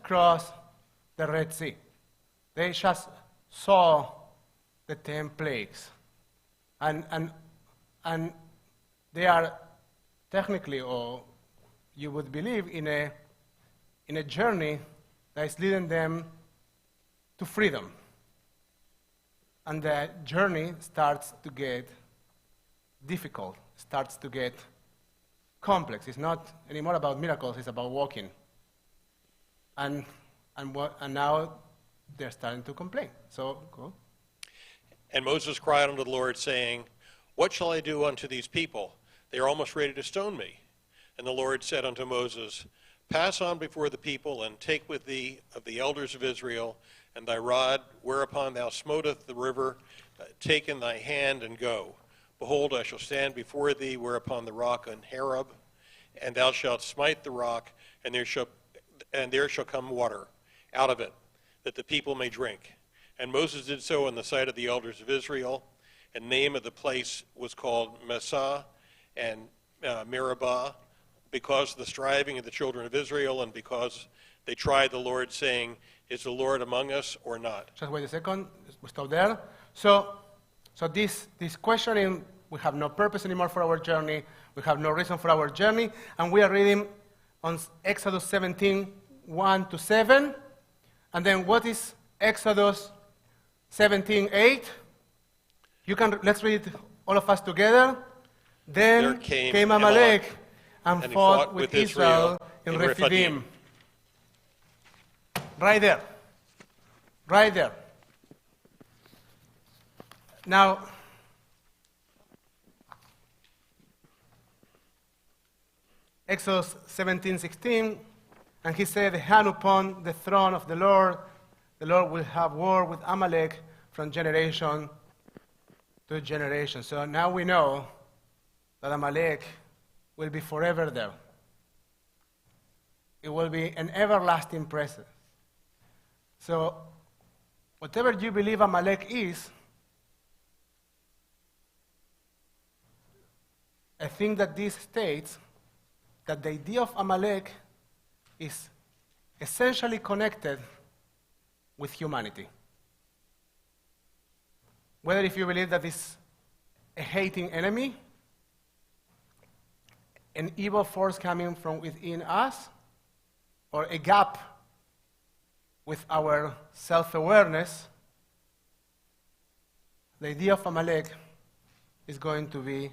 crossed the Red Sea. They just saw the 10 plagues. And they are technically, or you would believe, in a journey that is leading them to freedom. And the journey starts to get difficult, starts to get complex. It's not anymore about miracles, it's about walking. And now they're starting to complain. So, go.
And Moses cried unto the Lord, saying, What shall I do unto these people? They are almost ready to stone me. And the Lord said unto Moses, Pass on before the people, and take with thee of the elders of Israel, and thy rod, whereupon thou smotest the river, take in thy hand, and go. Behold, I shall stand before thee, whereupon the rock on Horeb, and thou shalt smite the rock, and there shall come water out of it, that the people may drink. And Moses did so in the sight of the elders of Israel, and the name of the place was called Massah and Meribah, because of the striving of the children of Israel, and because they tried the Lord, saying, Is the Lord among us or not?
Just wait a second. We stop there. So this questioning, we have no purpose anymore for our journey. We have no reason for our journey. And we are reading on Exodus 17, 1 to 7. And then what is Exodus 17, 8? Let's read all of us together. Then came Amalek and fought with Israel in Rephidim. Right there. Now, Exodus 17:16, and he said, The hand upon the throne of the Lord will have war with Amalek from generation to generation. So now we know that Amalek will be forever there. It will be an everlasting presence. So, whatever you believe Amalek is, I think that this states that the idea of Amalek is essentially connected with humanity. Whether if you believe that it's a hating enemy, an evil force coming from within us, or a gap with our self-awareness, the idea of Amalek is going to be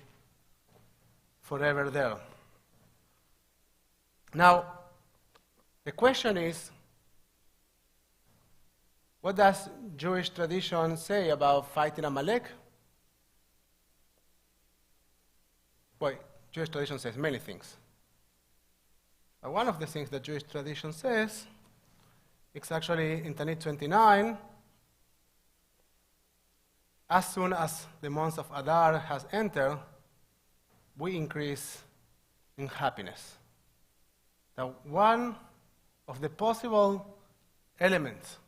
forever there. Now, the question is, what does Jewish tradition say about fighting Amalek? Well, Jewish tradition says many things. But one of the things that Jewish tradition says, it's actually in Tanit 29, as soon as the month of Adar has entered, we increase in happiness. Now, one of the possible elements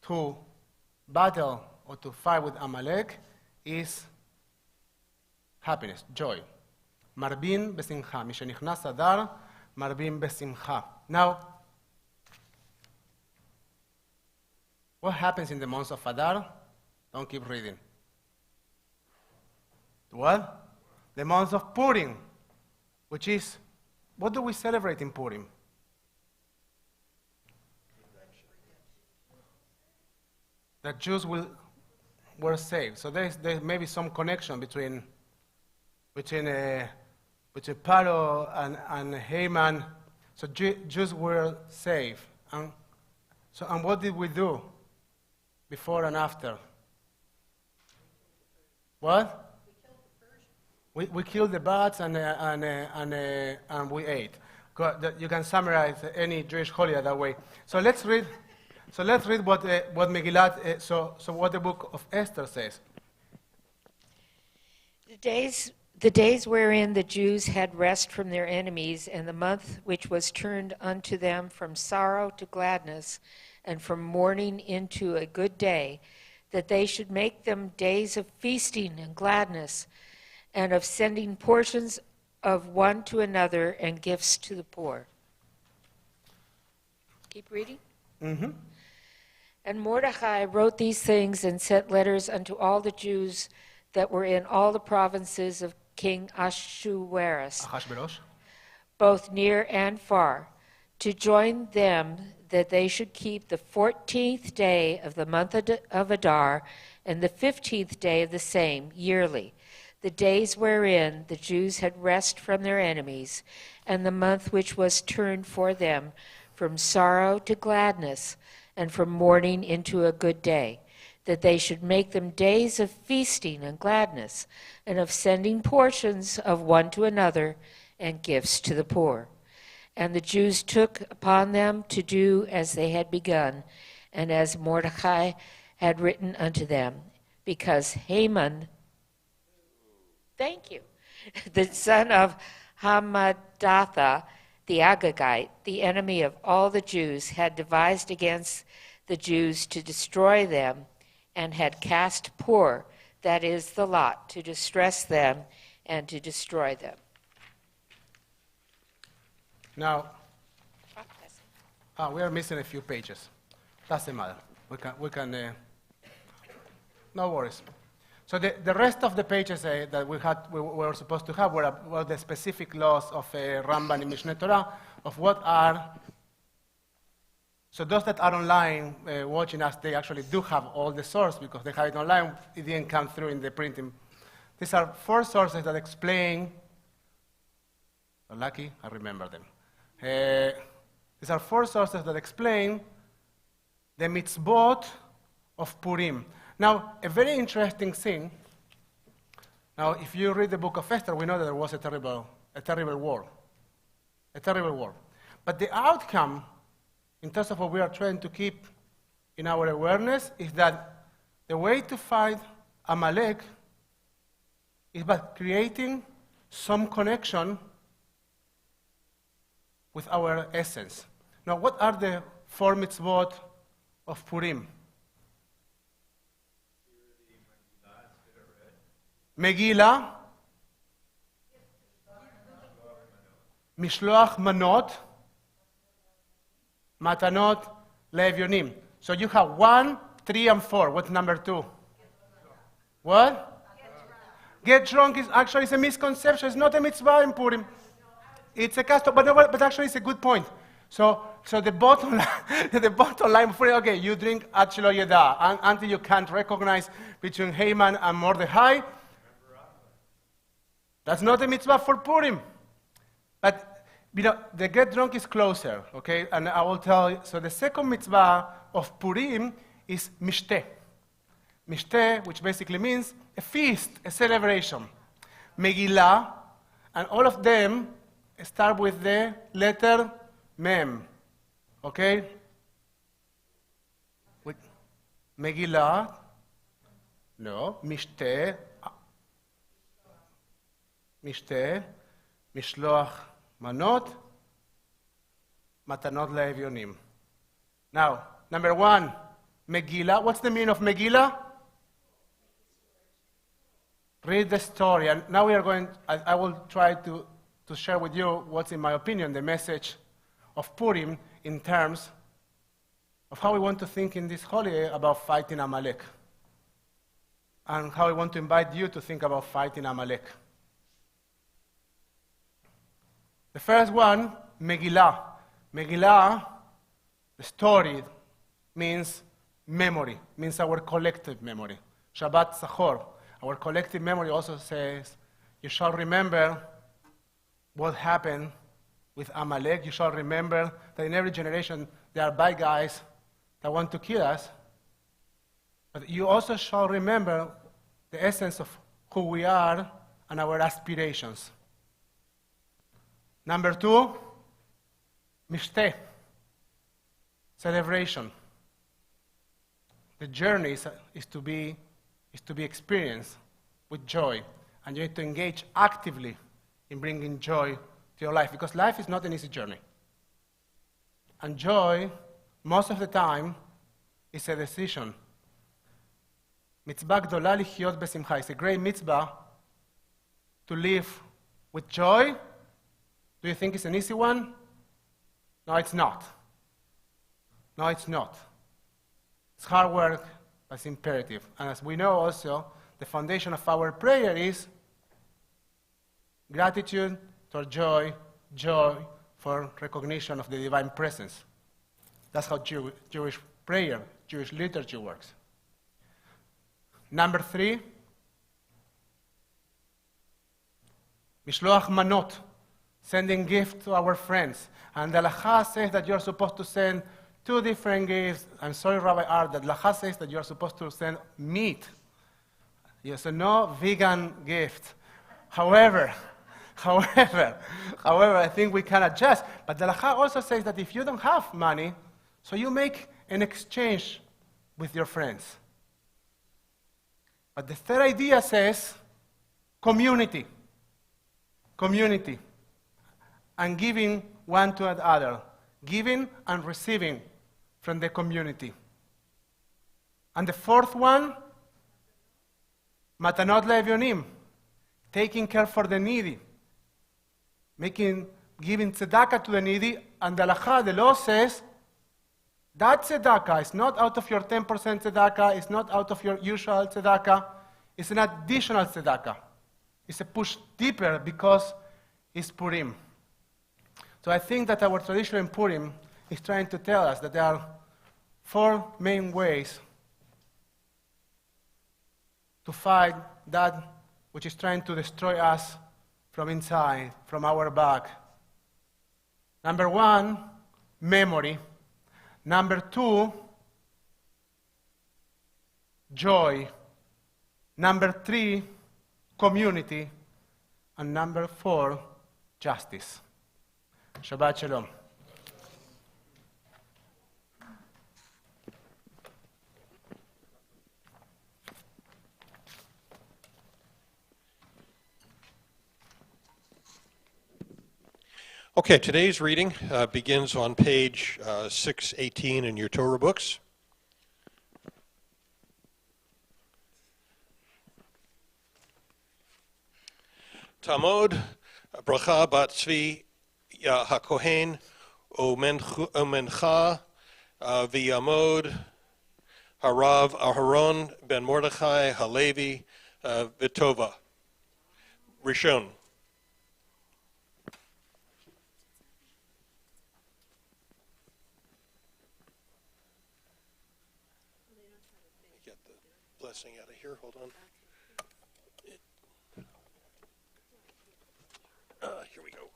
to battle or to fight with Amalek is happiness, joy. Marbin besimcha. Mishenichnas Adar, marbin besimcha. Now, what happens in the month of Adar? Don't keep reading. What? The month of Purim, which is, what do we celebrate in Purim? That Jews were saved. So there may be some connection between Paro and Haman. So Jews were saved. And what did we do before and after? What? We killed the bats and we ate. You can summarize any Jewish holiday that way. So let's read what Megillat. So what the book of Esther says.
The days wherein the Jews had rest from their enemies, and the month which was turned unto them from sorrow to gladness, and from mourning into a good day, that they should make them days of feasting and gladness, and of sending portions of one to another and gifts to the poor. Keep reading.
Mm-hmm.
And Mordecai wrote these things and sent letters unto all the Jews that were in all the provinces of King Ahasuerus, both near and far, to join them that they should keep the 14th day of the month of Adar and the 15th day of the same yearly, the days wherein the Jews had rest from their enemies, and the month which was turned for them from sorrow to gladness, and from mourning into a good day, that they should make them days of feasting and gladness, and of sending portions of one to another, and gifts to the poor. And the Jews took upon them to do as they had begun, and as Mordecai had written unto them, because Haman, thank you, the son of Hammedatha, the Agagite, the enemy of all the Jews, had devised against the Jews to destroy them, and had cast poor, that is, the lot, to distress them and to destroy them.
Now, we are missing a few pages. Doesn't matter. We can. No worries. So the rest of the pages that we were supposed to have were the specific laws of Rambam and Mishneh Torah of what are. So those that are online watching us, they actually do have all the source because they have it online. It didn't come through in the printing. These are 4 sources that explain. I'm lucky, I remember them. These are 4 sources that explain the mitzvot of Purim. Now, a very interesting thing. Now, if you read the book of Esther, we know that there was a terrible war. A terrible war. But the outcome, in terms of what we are trying to keep in our awareness, is that the way to fight Amalek is by creating some connection with our essence. Now, what are the 4 mitzvot of Purim? Megillah, Mishloach Manot, Matanot Le'evyonim. So you have 1, 3, and 4. What's number 2? What? Get drunk is actually a misconception. It's not a mitzvah in Purim. It's a custom, but actually it's a good point. So the bottom line, the bottom line, okay, you drink at Shelo Yeda until you can't recognize between Haman and Mordechai. That's not a mitzvah for Purim. But, the get drunk is closer, okay? And I will tell you, so the second mitzvah of Purim is Mishteh. Mishteh, which basically means a feast, a celebration. Megillah, and all of them start with the letter Mem, okay? With Megillah, no, Mishteh, Mishloach Manot, Matanot Le'evyonim. Now, number 1, Megillah. What's the meaning of Megillah? Read the story. And now we are going, I will try to share with you what's, in my opinion, the message of Purim in terms of how we want to think in this holiday about fighting Amalek. And how I want to invite you to think about fighting Amalek. The first one, Megillah. Megillah, the story, means memory, means our collective memory. Shabbat Zachor, our collective memory also says, you shall remember what happened with Amalek. You shall remember that in every generation there are bad guys that want to kill us. But you also shall remember the essence of who we are and our aspirations. Number 2, Mishteh, celebration. The journey is to be experienced with joy, and you need to engage actively in bringing joy to your life, because life is not an easy journey. And joy, most of the time, is a decision. Mitzvah gdola lichiyot besimcha. It's a great mitzvah to live with joy. Do you think it's an easy one? No, it's not. No, it's not. It's hard work, but it's imperative. And as we know also, the foundation of our prayer is gratitude for joy, joy for recognition of the divine presence. That's how Jewish prayer, Jewish liturgy works. Number 3, Mishloach Manot, sending gifts to our friends. And the Lacha says that you're supposed to send 2 different gifts. I'm sorry, Rabbi Art, that Lacha says that you're supposed to send meat. Yes, so no vegan gift. However, I think we can adjust. But the Lacha also says that if you don't have money, so you make an exchange with your friends. But the third idea says community. Community. And giving one to the other. Giving and receiving from the community. And the fourth one, Matanot Le'evyonim, taking care for the needy. Giving tzedakah to the needy, and the Halacha, the law says, that tzedakah is not out of your 10% tzedakah, it's not out of your usual tzedakah, it's an additional tzedakah. It's a push deeper because it's Purim. So I think that our tradition in Purim is trying to tell us that there are 4 main ways to fight that which is trying to destroy us from inside, from our back. Number 1, memory. Number 2, joy. Number 3, community. And number 4, justice. Shabbat Shalom.
Okay, today's reading begins on page 618 in your Torah books. Tamod, Bracha bat Tzvi HaKohen, Omencha, V'yamod, Harav Aharon ben Mordechai Halevi Vitova. Rishon. Get the blessing out of here. Hold on. Here we go.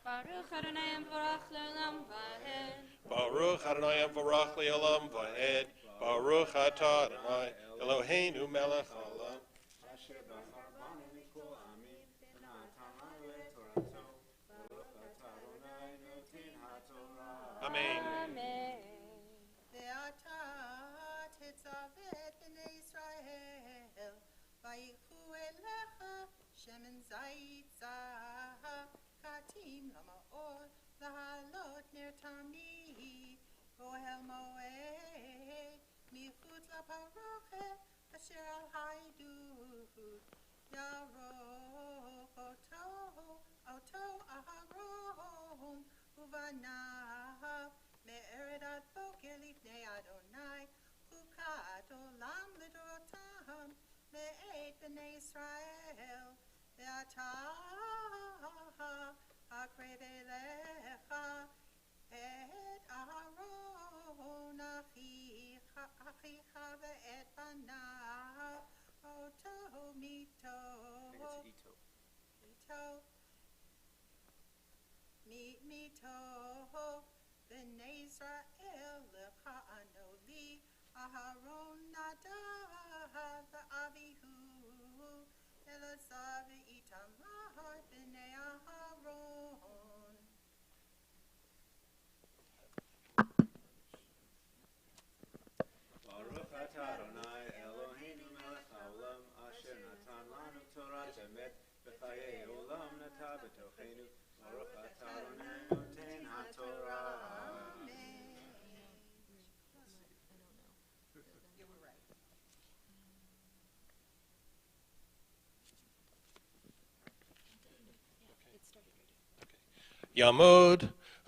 Baruch Adonai Mvorach Le'olam Va'ed.
Baruch Adonai Mvorach Le'olam Va'ed. Baruch Atah Adonai Eloheinu Melech Haolam.
Asher bachar banu mikol amim v'natan lanu et Torato. Baruch atah Adonai noten haTorah.
Amen.
Ve'ata tetzavet b'nei Yisrael, vayichu elecha shemen zayit zah, katim lama'or, lahalot ner tamid, ohel moed, michutz laparochet, asher al haidut, yarok oto aharon, uvanav, me'eredat boker lifnei Adonai, chukat olam lidorotam, me'et b'nei Yisrael, ve'ata akrei v'elecha, et Aharon achicha ve'et banav, oto mito. Mito b'nei Yisrael lecha anoli, Aharon nadav v'avihu, Elazar v'itamar b'nei Aharon.
Baruch atah Adonai Eloheinu melech haolam, asher natan lanu Torat emet v'chayei olam nata b'tochenu. Baruch atah Adonai noten haTorah.
Yamod,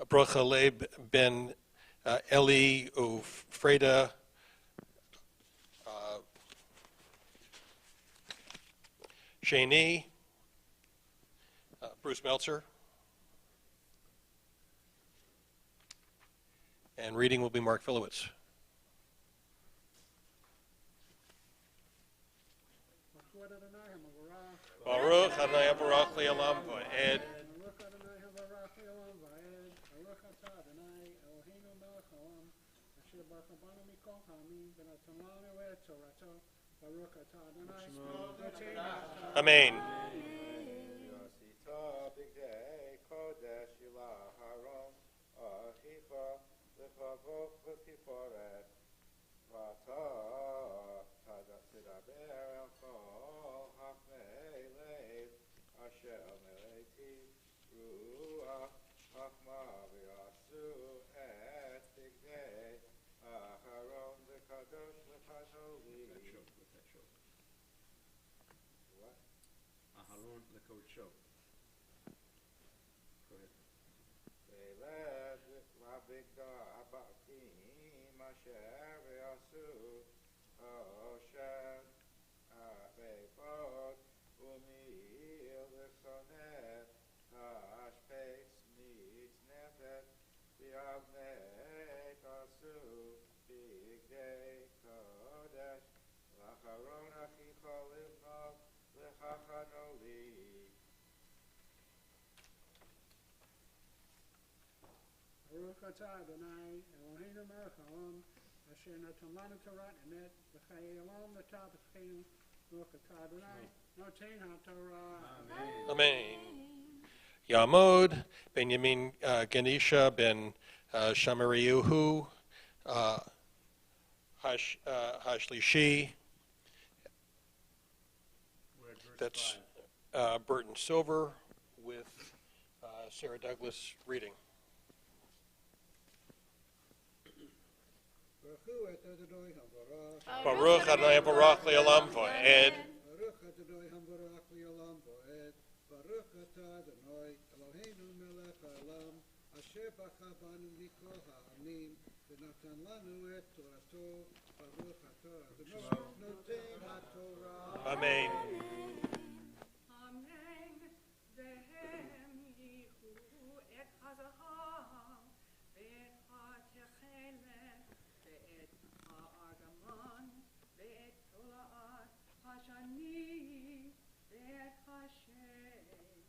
Brochaleb ben Eli Ufreda, Shani, Bruce Meltzer. And reading will be Mark Filowitz. Baruch Adonai Baruch Le'olam Va'ed.
Baruch Adonai Havarach Le'olam Va'ed. Baruch atah Adonai Eloheinu melech haolam, asher bachar banu mikol ha'amim v'natan lanu et Torato. Baruch atah Adonai noten haTorah.
Amen.
Yosita b'gdei kodesh ilah haron, achicha lechavok v'tiforet, v'ata tidaber el kol hachmei lev, asher meleti ruach chachma v'yasu et b'gdei Aharon v'kadosh v'katoli. What?
Aharon Lekodsho. Go ahead.
Veled v'abigda abakim asher v'yasu osher ve'bod u'mi'il v'sonet ha'ashpeis mitznefet v'yavnei tasu b'gdei kodesh l'charon achicha livnov l'chachanoli.
Baruch atah Adonai Eloheinu melech haolam, asher natan lanu Torat emet v'chayei olam nata b'tochenu. Baruch atah Adonai noten haTorah.
Amen. Yamod, Benjamin Genisha ben Shamariuhu, Hashlishi. That's Burton Silver with Sarah Douglas reading.
ברכו את אדוני המבורך.
Baruch Adonai Baruch Le'olam Va'ed.
ברוך אדוני המבורך לעולם ועד. ברוך אתה אדוני אלוהינו מלך העולם, אשר בחר בנו מכל העמים, ונתן לנו את תורתו. ברוך אתה אדוני נותן התורה.
Amen.
Amen. והם יהיו את הזהב ואת התכלת ואת הארגמן ואת תולעת השני ואת השש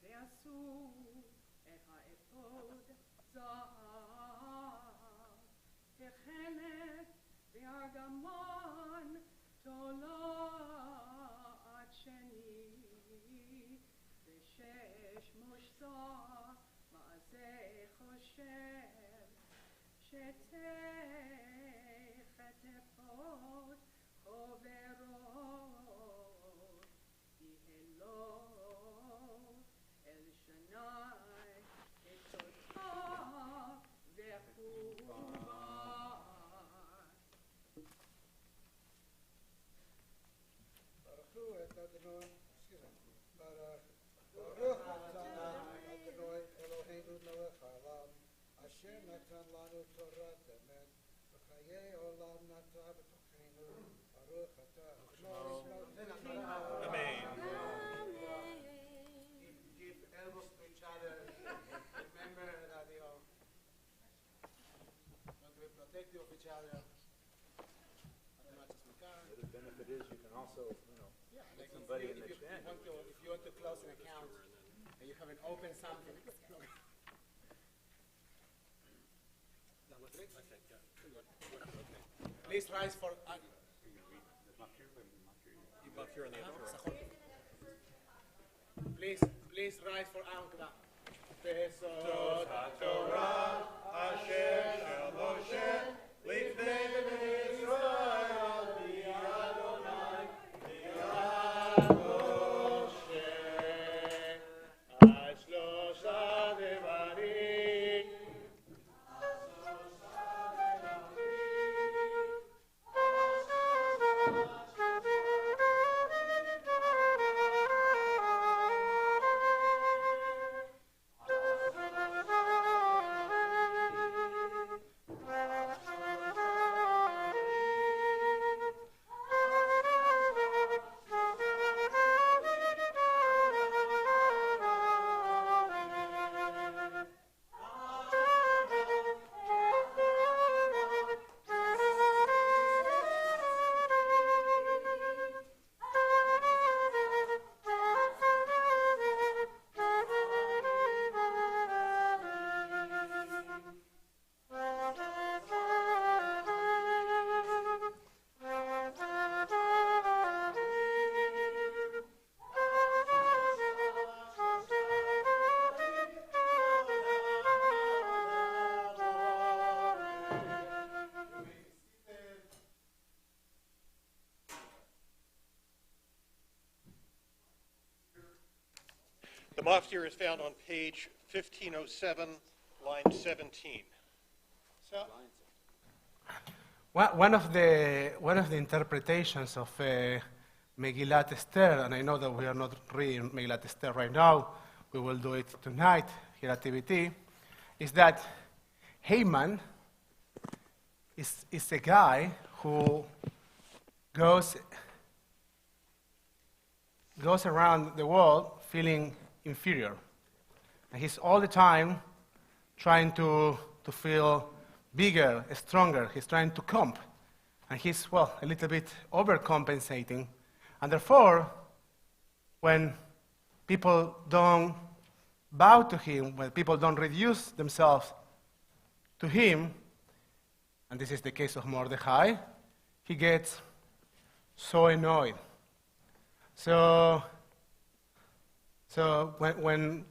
ועשו את האפוד זהב תכלת וארגמן תולעת שני ושש מושא מעשה חושב שתי חטפות חברות יהלו אל שני עצותה וחובה.
ברכו את אדוני, ברוך אתה אדוני אלוהינו מלך העולם, אשר נתן לנו תורת אמת, וחיי עולם נטע בתוכנו. ברוך אתה אדוני.
Amen.
Give elbows to each other. Remember that you want to be protective of each other as much as we can.
The benefit is you can also,
Yeah, like
somebody
if
in the
you
chat.
if you want to close an account and you haven't opened something. That was it? Please rise for. Please rise for Ankla.
Tos HaTorah Asher Shel Moshe Lifnei Bnei Yisrael Adonai Moshe Ashlosha Devarim. The maftir is found on page 1507, line 17.
So, one of the interpretations of Megillat Esther, and I know that we are not reading Megillat Esther right now, we will do it tonight here at TBT, is that Haman is a guy who goes around the world feeling inferior. And he's all the time trying to feel bigger, stronger. He's trying to comp. And he's, a little bit overcompensating. And therefore, when people don't bow to him, when people don't reduce themselves to him, and this is the case of Mordechai, he gets so annoyed. So when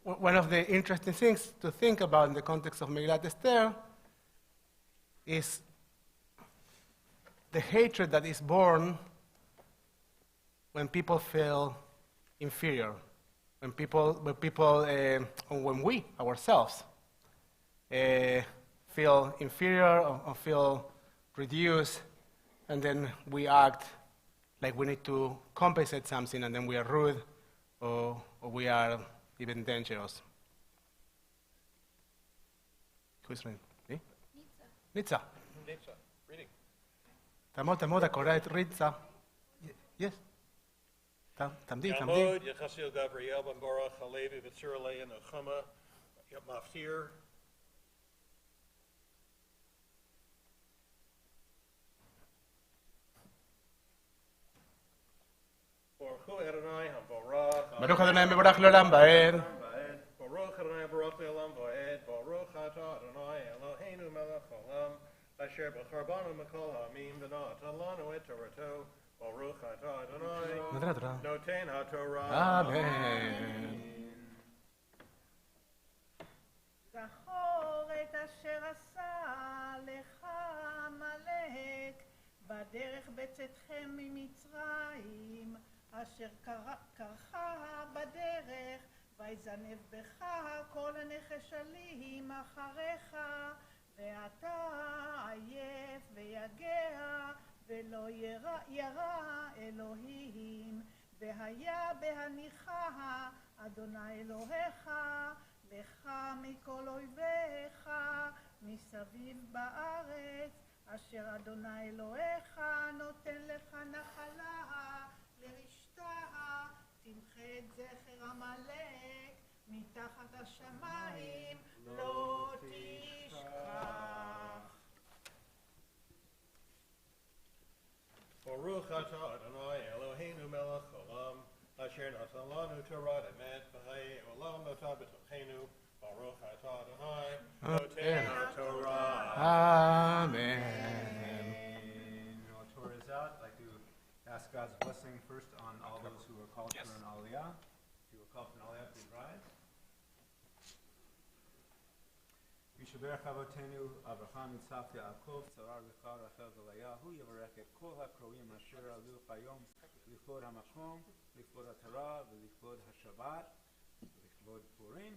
one of the interesting things to think about in the context of Megillat Esther is the hatred that is born when people feel inferior, when we ourselves feel inferior or feel reduced, and then we act like we need to compensate something, and then we are rude or we are even dangerous. Who's reading? Me? Nitza.
Nitsa, reading.
Tamod, correct, Ritza. Yes. Tamdi.
Yamod, Yechasil Gabriel, Ben Baruch, Halevi, Vitzurale, and Ochama, Maftir. Baruch Adonai, HaBarach.
Baruch Adonai mevorach leolam va'ed.
Baruch Adonai, Baruch Le'olam Va'ed. Baruch Atah Adonai, Eloheinu melech haolam, asher b'charbanu mikol ha'amim, v'na'atan lanu et Torato. Baruch Atah Adonai, Noten HaTorah.
Amen.
זכור את אשר עשה לך עמלק בדרך בצאתכם ממצרים, אשר קרחה בדרך, ויזנב בך כל הנחשלים אחריך, ואתה עייף ויגע, ולא ירא אלוהים, והיה בהניחה אדוני אלוהיך לך מכל אויביך מסביב בארץ, אשר אדוני אלוהיך נותן לך נחלה לרשתה, תמחה את זכר עמלק מתחת השמיים, לא תשכח.
Baruch Atah Adonai, Eloheinu melech haolam, asher natan lanu Torah emet, v'hayei olam notah b'tochenu. Baruch Atah Adonai, Noten HaTorah.
Amen.
While Torah is out, I'd like to ask God's blessing first on all those who are called for an aliyah. If you were called for an aliyah, please rise. Mishaberach Avotenu Avraham Yitzhak Yaakov Tzara Rechar Rachel V'Leah Yavarech et Kol HaKroim Asher Alu Chayom Lichvod HaMakom Lichvod HaTorah V'Lichvod HaShabbat V'Lichvod Purim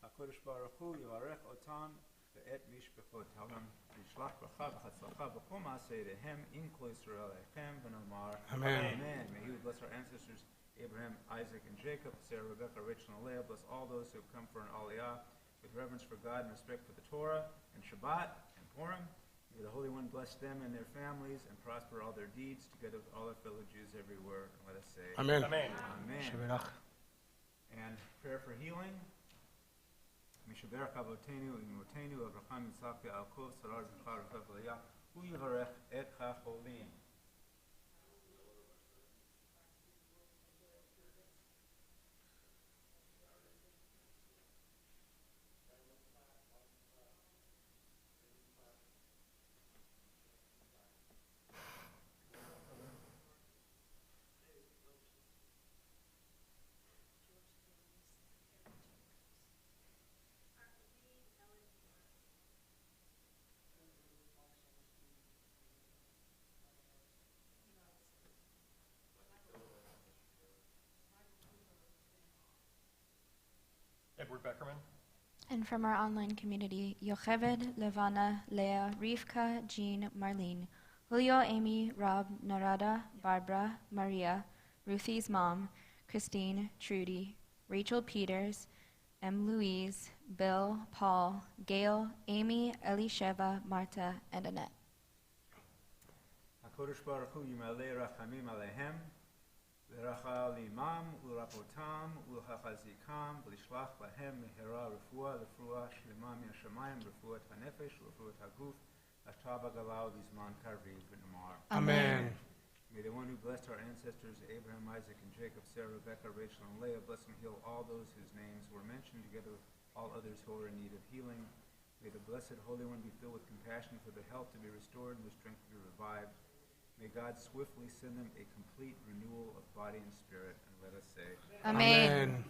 HaKodesh Baruch Hu Yavarech Otam Ve'et Mishpachotam Yishlach Bracha V'Chatzlacha B'Chol Ma'aseirehem Im Kol Yisrael Echem V'Nomar
Amen.
Amen. May He would bless our ancestors Abraham, Isaac, and Jacob, Sarah, Rebecca, Rachel, and Leah. Bless all those who have come for an aliyah with reverence for God and respect for the Torah and Shabbat and Purim. May the Holy One bless them and their families and prosper all their deeds together with all our fellow Jews everywhere. And let us say,
Amen.
Amen.
Amen.
Sheberach.
And prayer for healing. Mishaberach Avotenu Imotenu Avraham Yitzhak Yaakov Sarar B'char Rachel V'Leah Hu Yivarech et HaCholim.
Edward Beckerman.
And from our online community, Yocheved, Levana, Leah, Rivka, Jean, Marlene, Julio, Amy, Rob, Narada, Barbara, Maria, Ruthie's mom, Christine, Trudy, Rachel Peters, M. Louise, Bill, Paul, Gail, Amy, Elisheva, Marta, and Annette.
HaKodesh Baruch Hu Yimalei Rachamim Alehem V'Rachal Imam U'Rapotam U'Chachazikam V'Lishlach Lahem Mehera Refuah Lefuah Shlema Mi'ashamayim Refuat HaNefesh Refuat HaGuf Atah B'Galau B'Zman Karviv V'Namar.
Amen.
May the one who blessed our ancestors Abraham, Isaac, and Jacob, Sarah, Rebecca, Rachel, and Leah bless and heal all those whose names were mentioned together with all others who are in need of healing. May the blessed Holy One be filled with compassion for the health to be restored and the strength to be revived. May God swiftly send them a complete renewal of body and spirit. And let us say,
Amen.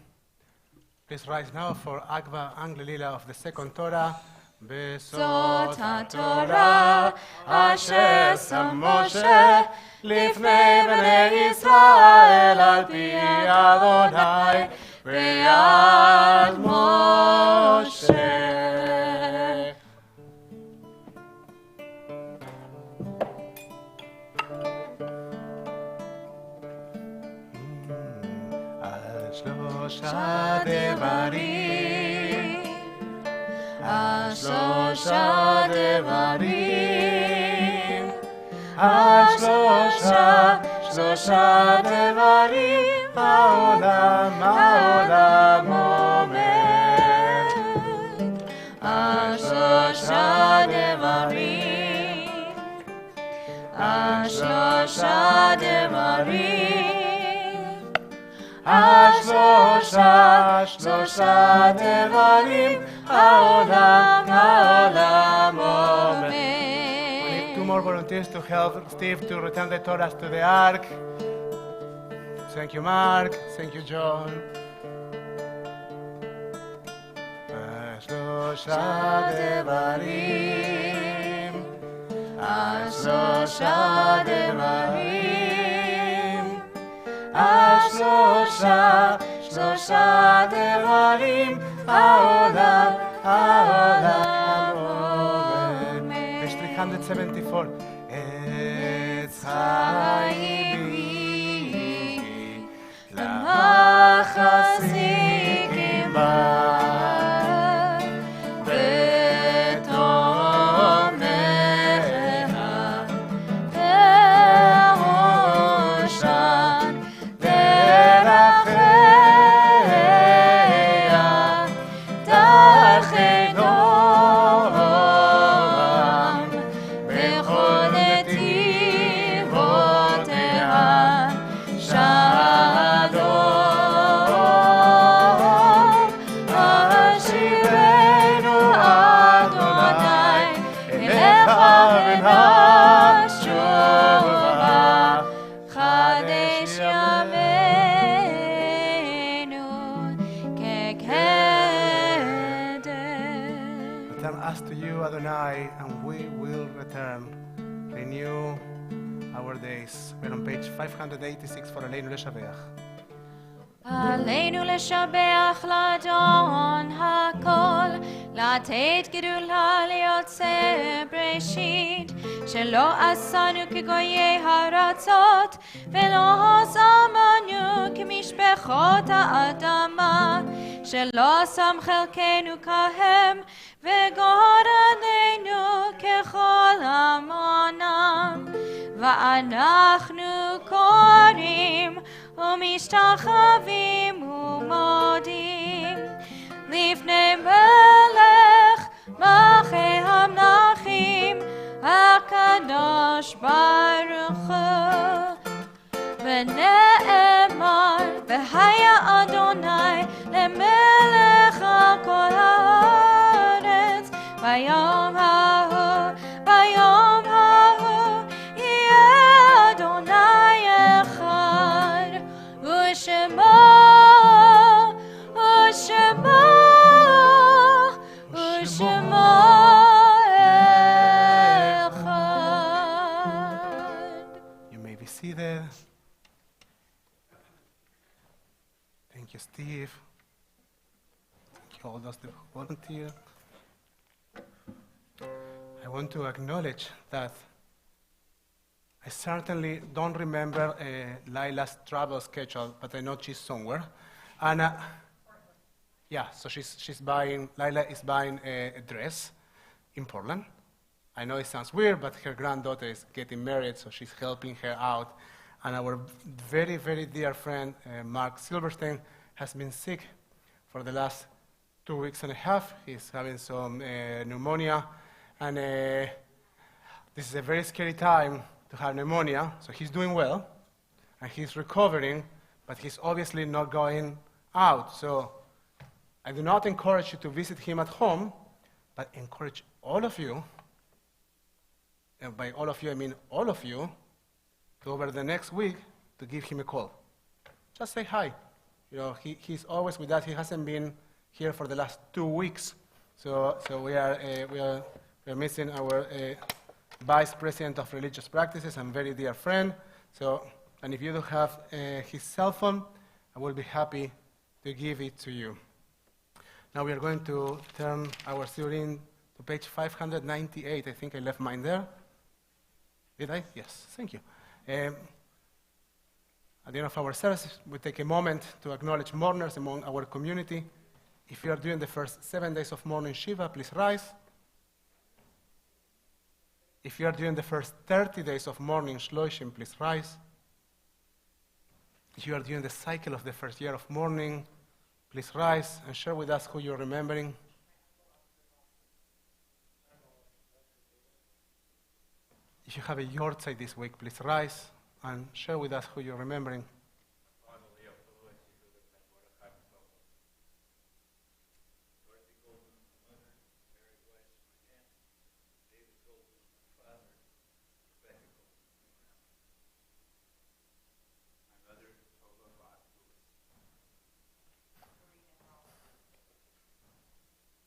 Please rise now for Agva Anglilila of the second Torah.
Zot HaTorah asher sam Moshe lifnei bnei Yisrael al pi Adonai ve'ad Moshe.
שלושה דברים,
שלושה דברים, שלושה דברים, העולם עומד. שלושה דברים, שלושה דברים, שלושה דברים, העולם עומד.
We need 2 more volunteers to help Steve to return the Torahs to the ark. Thank you, Mark. Thank you, John. שלושה דברים, שלושה דברים, שלושה דברים, העולם עומד. Page 374. עץ חיים בי, למחזיקים בה. Return us to you, Adonai, and we will return. Renew our days. We're on page 586 for Aleinu Leshabeach.
עלינו לשבח לאדון הכל, לתת גדולה ליוצא בראשית, שלא עשנו כגויי הארצות, ולא שמנו כמשפחות האדמה, שלא שם חלקנו כהם, וגורלנו ככל עמונם. ואנחנו קוראים ומשתחווים ומודים לפני מלך מלכי המלכים הקדוש ברוך הוא. ונאמר והיה אדוני למלך על כל הארץ ביום ההוא, ביום ההוא יהיה אדוני אחד ושמו אחד.
You may be seated. Thank you, Steve. Thank you, all those who volunteer. I want to acknowledge that I certainly don't remember Lila's travel schedule, but I know she's somewhere. And yeah, so Lila is buying a dress in Portland. I know it sounds weird, but her granddaughter is getting married, so she's helping her out. And our very, very dear friend, Mark Silverstein, has been sick for the last 2 weeks and a half. He's having some pneumonia. And this is a very scary time to have pneumonia, so he's doing well, and he's recovering, but he's obviously not going out. So I do not encourage you to visit him at home, but encourage all of you, and by all of you I mean all of you, to over the next week to give him a call. Just say hi. You know, he's always with that. He hasn't been here for the last 2 weeks, so we are missing our Vice President of Religious Practices and very dear friend. So, and if you don't have his cell phone, I will be happy to give it to you. Now we are going to turn our study to page 598. I think I left mine there. Did I? Yes, thank you. At the end of our service, we take a moment to acknowledge mourners among our community. If you are doing the first 7 days of mourning Shiva, please rise. If you are doing the first 30 days of mourning Shloshim, please rise. If you are doing the cycle of the first year of mourning, please rise and share with us who you're remembering. If you have a yortzeit this week, please rise and share with us who you're remembering.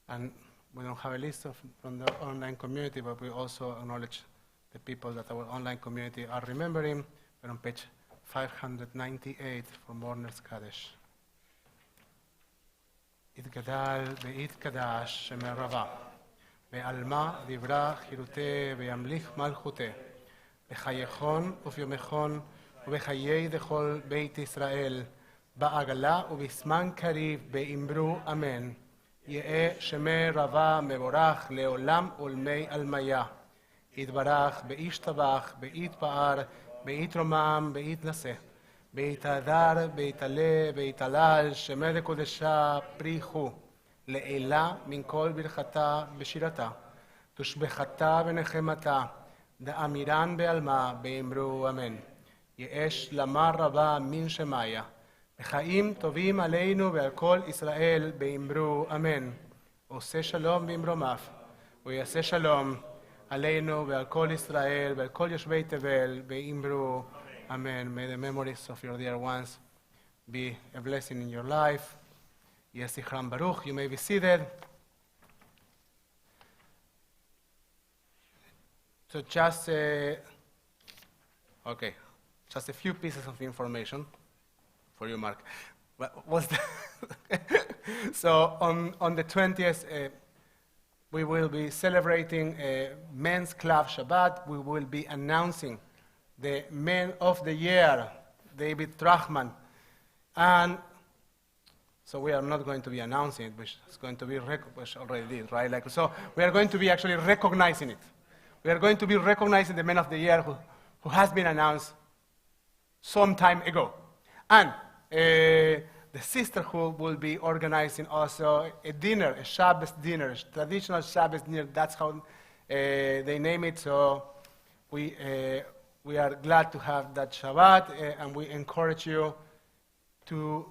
And we don't have a list from the online community, but we also acknowledge the people that our online community are remembering. We're on page 598 for Mourners Kaddish. יתגדל ויתקדש שם רבה, בעלמא דברה חירותי וימליך מלכותי, בחייכון וביומכון ובחיי דכל בית ישראל, בעגלה ובזמן קריב באמרו אמן. יהא שמי רבה מבורך לעולם ולמי עלמיה. יתברך, בישתבח, ביתפאר, ביתרומם, ביתנשא. ביתהדר, ביתעלה, ביתהלל, שמי לקודשה פריחו. לעילה מן כל ברכתה ושירתה. תושבחתה ונחמתה. דאמירן בעלמה, באמרו אמן. יהא שלמה רבה מן שמיה. וחיים טובים עלינו ועל כל ישראל באמרו אמן. עושה שלום במרומיו, ויעשה שלום עלינו ועל כל ישראל ועל כל יושבי תבל באמרו אמן. May the memories of your dear ones be a blessing in your life. Yeh zichram baruch. You may be seated. So just a few pieces of information for you, Mark. So on the 20th, we will be celebrating Men's Club Shabbat. We will be announcing the Man of the Year, David Trachman. And so we are not going to be announcing it, which is going to be, which already did, right? So we are going to be actually recognizing it. We are going to be recognizing the Man of the Year who has been announced some time ago. And the sisterhood will be organizing also a dinner, a Shabbos dinner, traditional Shabbos dinner. That's how they name it. So we are glad to have that Shabbat, and we encourage you to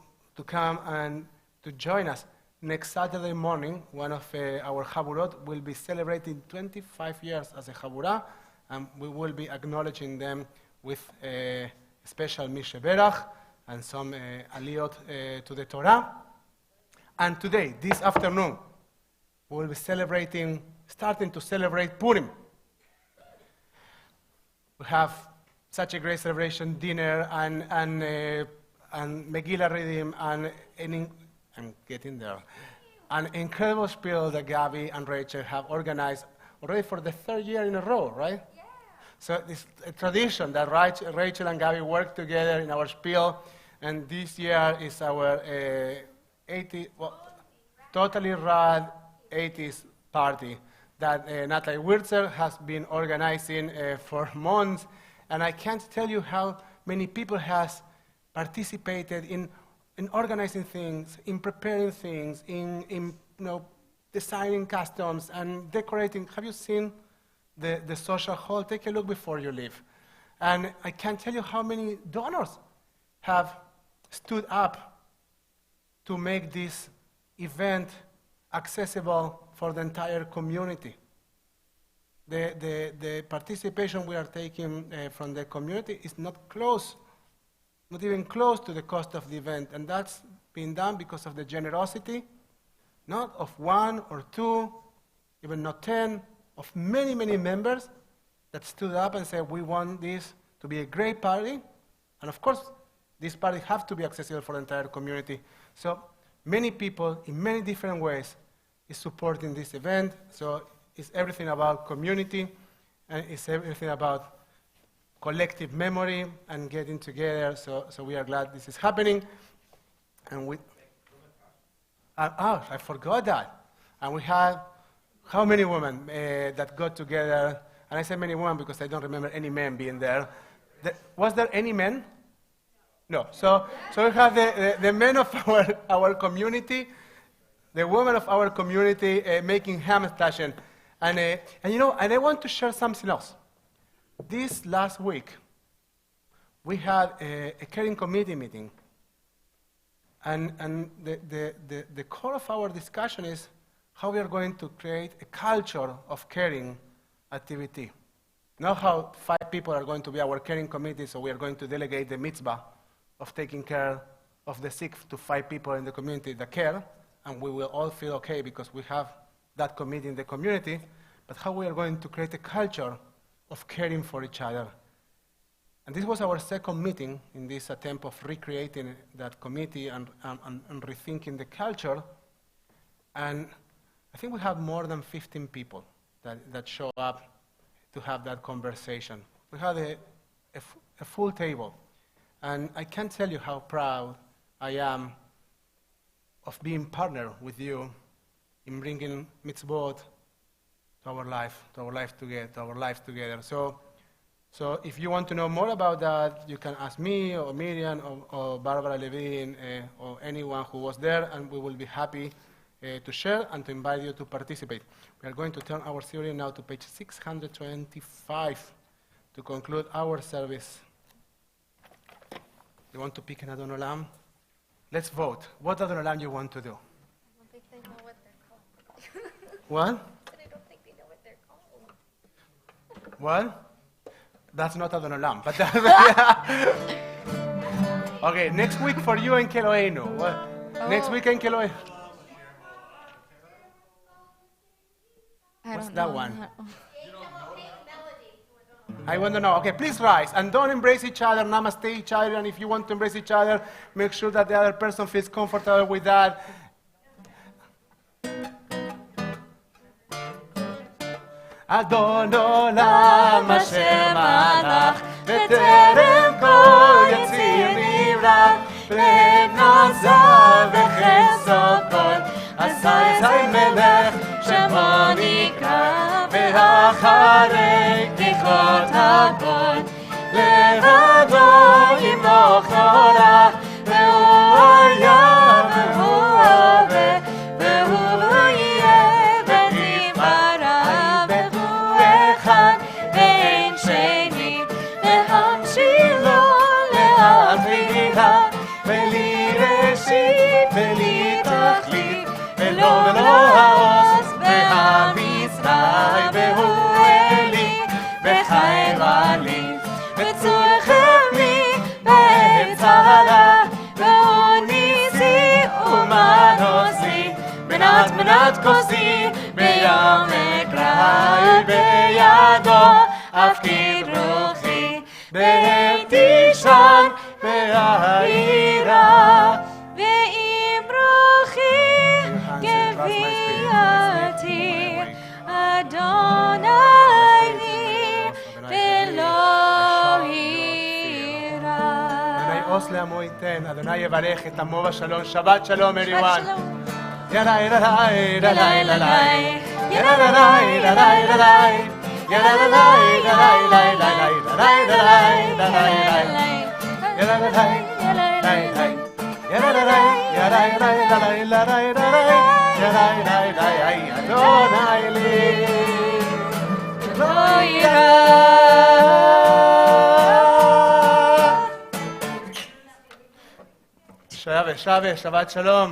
come and to join us. Next Saturday morning, one of our Chaburot will be celebrating 25 years as a Chaburah, and we will be acknowledging them with a special Mishe Berach and some aliyot to the Torah. And today, this afternoon, we will be starting to celebrate Purim. We have such a great celebration, dinner, and Megillah reading, and I'm getting there. An incredible spiel that Gabby and Rachel have organized already for the third year in a row, right? Yeah. So it's a tradition that Rachel and Gabby work together in our spiel, and this year is our totally rad 80s party that Natalie Wirtzer has been organizing for months, and I can't tell you how many people has participated in organizing things, in preparing things, in designing costumes and decorating. Have you seen the social hall? Take a look before you leave. And I can't tell you how many donors have stood up to make this event accessible for the entire community. The participation we are taking from the community is not even close to the cost of the event, and that's been done because of the generosity, not of one or two, even not 10, of many, many members that stood up and said, we want this to be a great party, and of course, this party has to be accessible for the entire community. So many people, in many different ways, is supporting this event. So it's everything about community, and it's everything about collective memory and getting together. So we are glad this is happening. And we, I forgot that. And we had how many women that got together? And I say many women because I don't remember any men being there. Was there any men? No. So we have the men of our community, the women of our community making ham station. And I want to share something else. This last week, we had a caring committee meeting. And the core of our discussion is how we are going to create a culture of caring activity. Not how 5 people are going to be our caring committee, so we are going to delegate the mitzvah of taking care of the sick to 5 people in the community that care, and we will all feel okay because we have that committee in the community, but how we are going to create a culture of caring for each other. And this was our second meeting in this attempt of recreating that committee and rethinking the culture. And I think we have more than 15 people that show up to have that conversation. We had a full table. And I can't tell you how proud I am of being partner with you in bringing mitzvot to our life together. So if you want to know more about that, you can ask me or Miriam or Barbara Levine or anyone who was there, and we will be happy to share and to invite you to participate. We are going to turn our series now to page 625 to conclude our service. You want to pick an Adon Olam? Let's vote. What Adon Olam you want to do?
I don't think they know what they're called.
What?
I don't think they know what they're called.
What? That's not Adon Olam. But okay, next week for you and Keloenu. What?
Oh.
Next week in Keloenu.
I
What's
don't
that
know
one? I want to know. Okay, please rise. And don't embrace each other, namaste each other. And if you want to embrace each other, make sure that the other person feels comfortable with that. Adon Olam Hashem Malach B'terem kol Yetzir Nivra B'nei Zav v'Chesed kol Asay Zay Melech Shemo Nikra V'acharei Knichot hakol Levado Yimloch Orach V'hu Hayah V'hu Ove V'hu Yeh V'nivara V'hu Echad V'ein Sheni V'hamshilo Le'avira V'li Reshit V'li Tachlit V'lo Ha'oz V'ha'Mitzray V'hu Eli V'chayra Li V'tzurchem Li V'etzara V'hu Nisi U'manosli B'nat B'nat Kosi B'yam Ekrai B'yado Afkid Ruchi B'tishan B'ha'ira
Ve'im ruchi geviati Adonai li v'lo ira.
Adonai os le'amo iten, Adonai yevarech et amo b'shalom. Shabbat Shalom, everyone. Yalai, lalai, lalai, lalai. Yalai, lalai, lalai, lalai. Yalai, lalai, lalai, lalai, lalai, lalai, lalai, lalai. Yalai, lalai, lalai, lalai. Yalai, lalai, lalai, lalai, lalai, lalai. Yalai, lalai, lalai, Adonai li lo ira. Shabbat Shalom.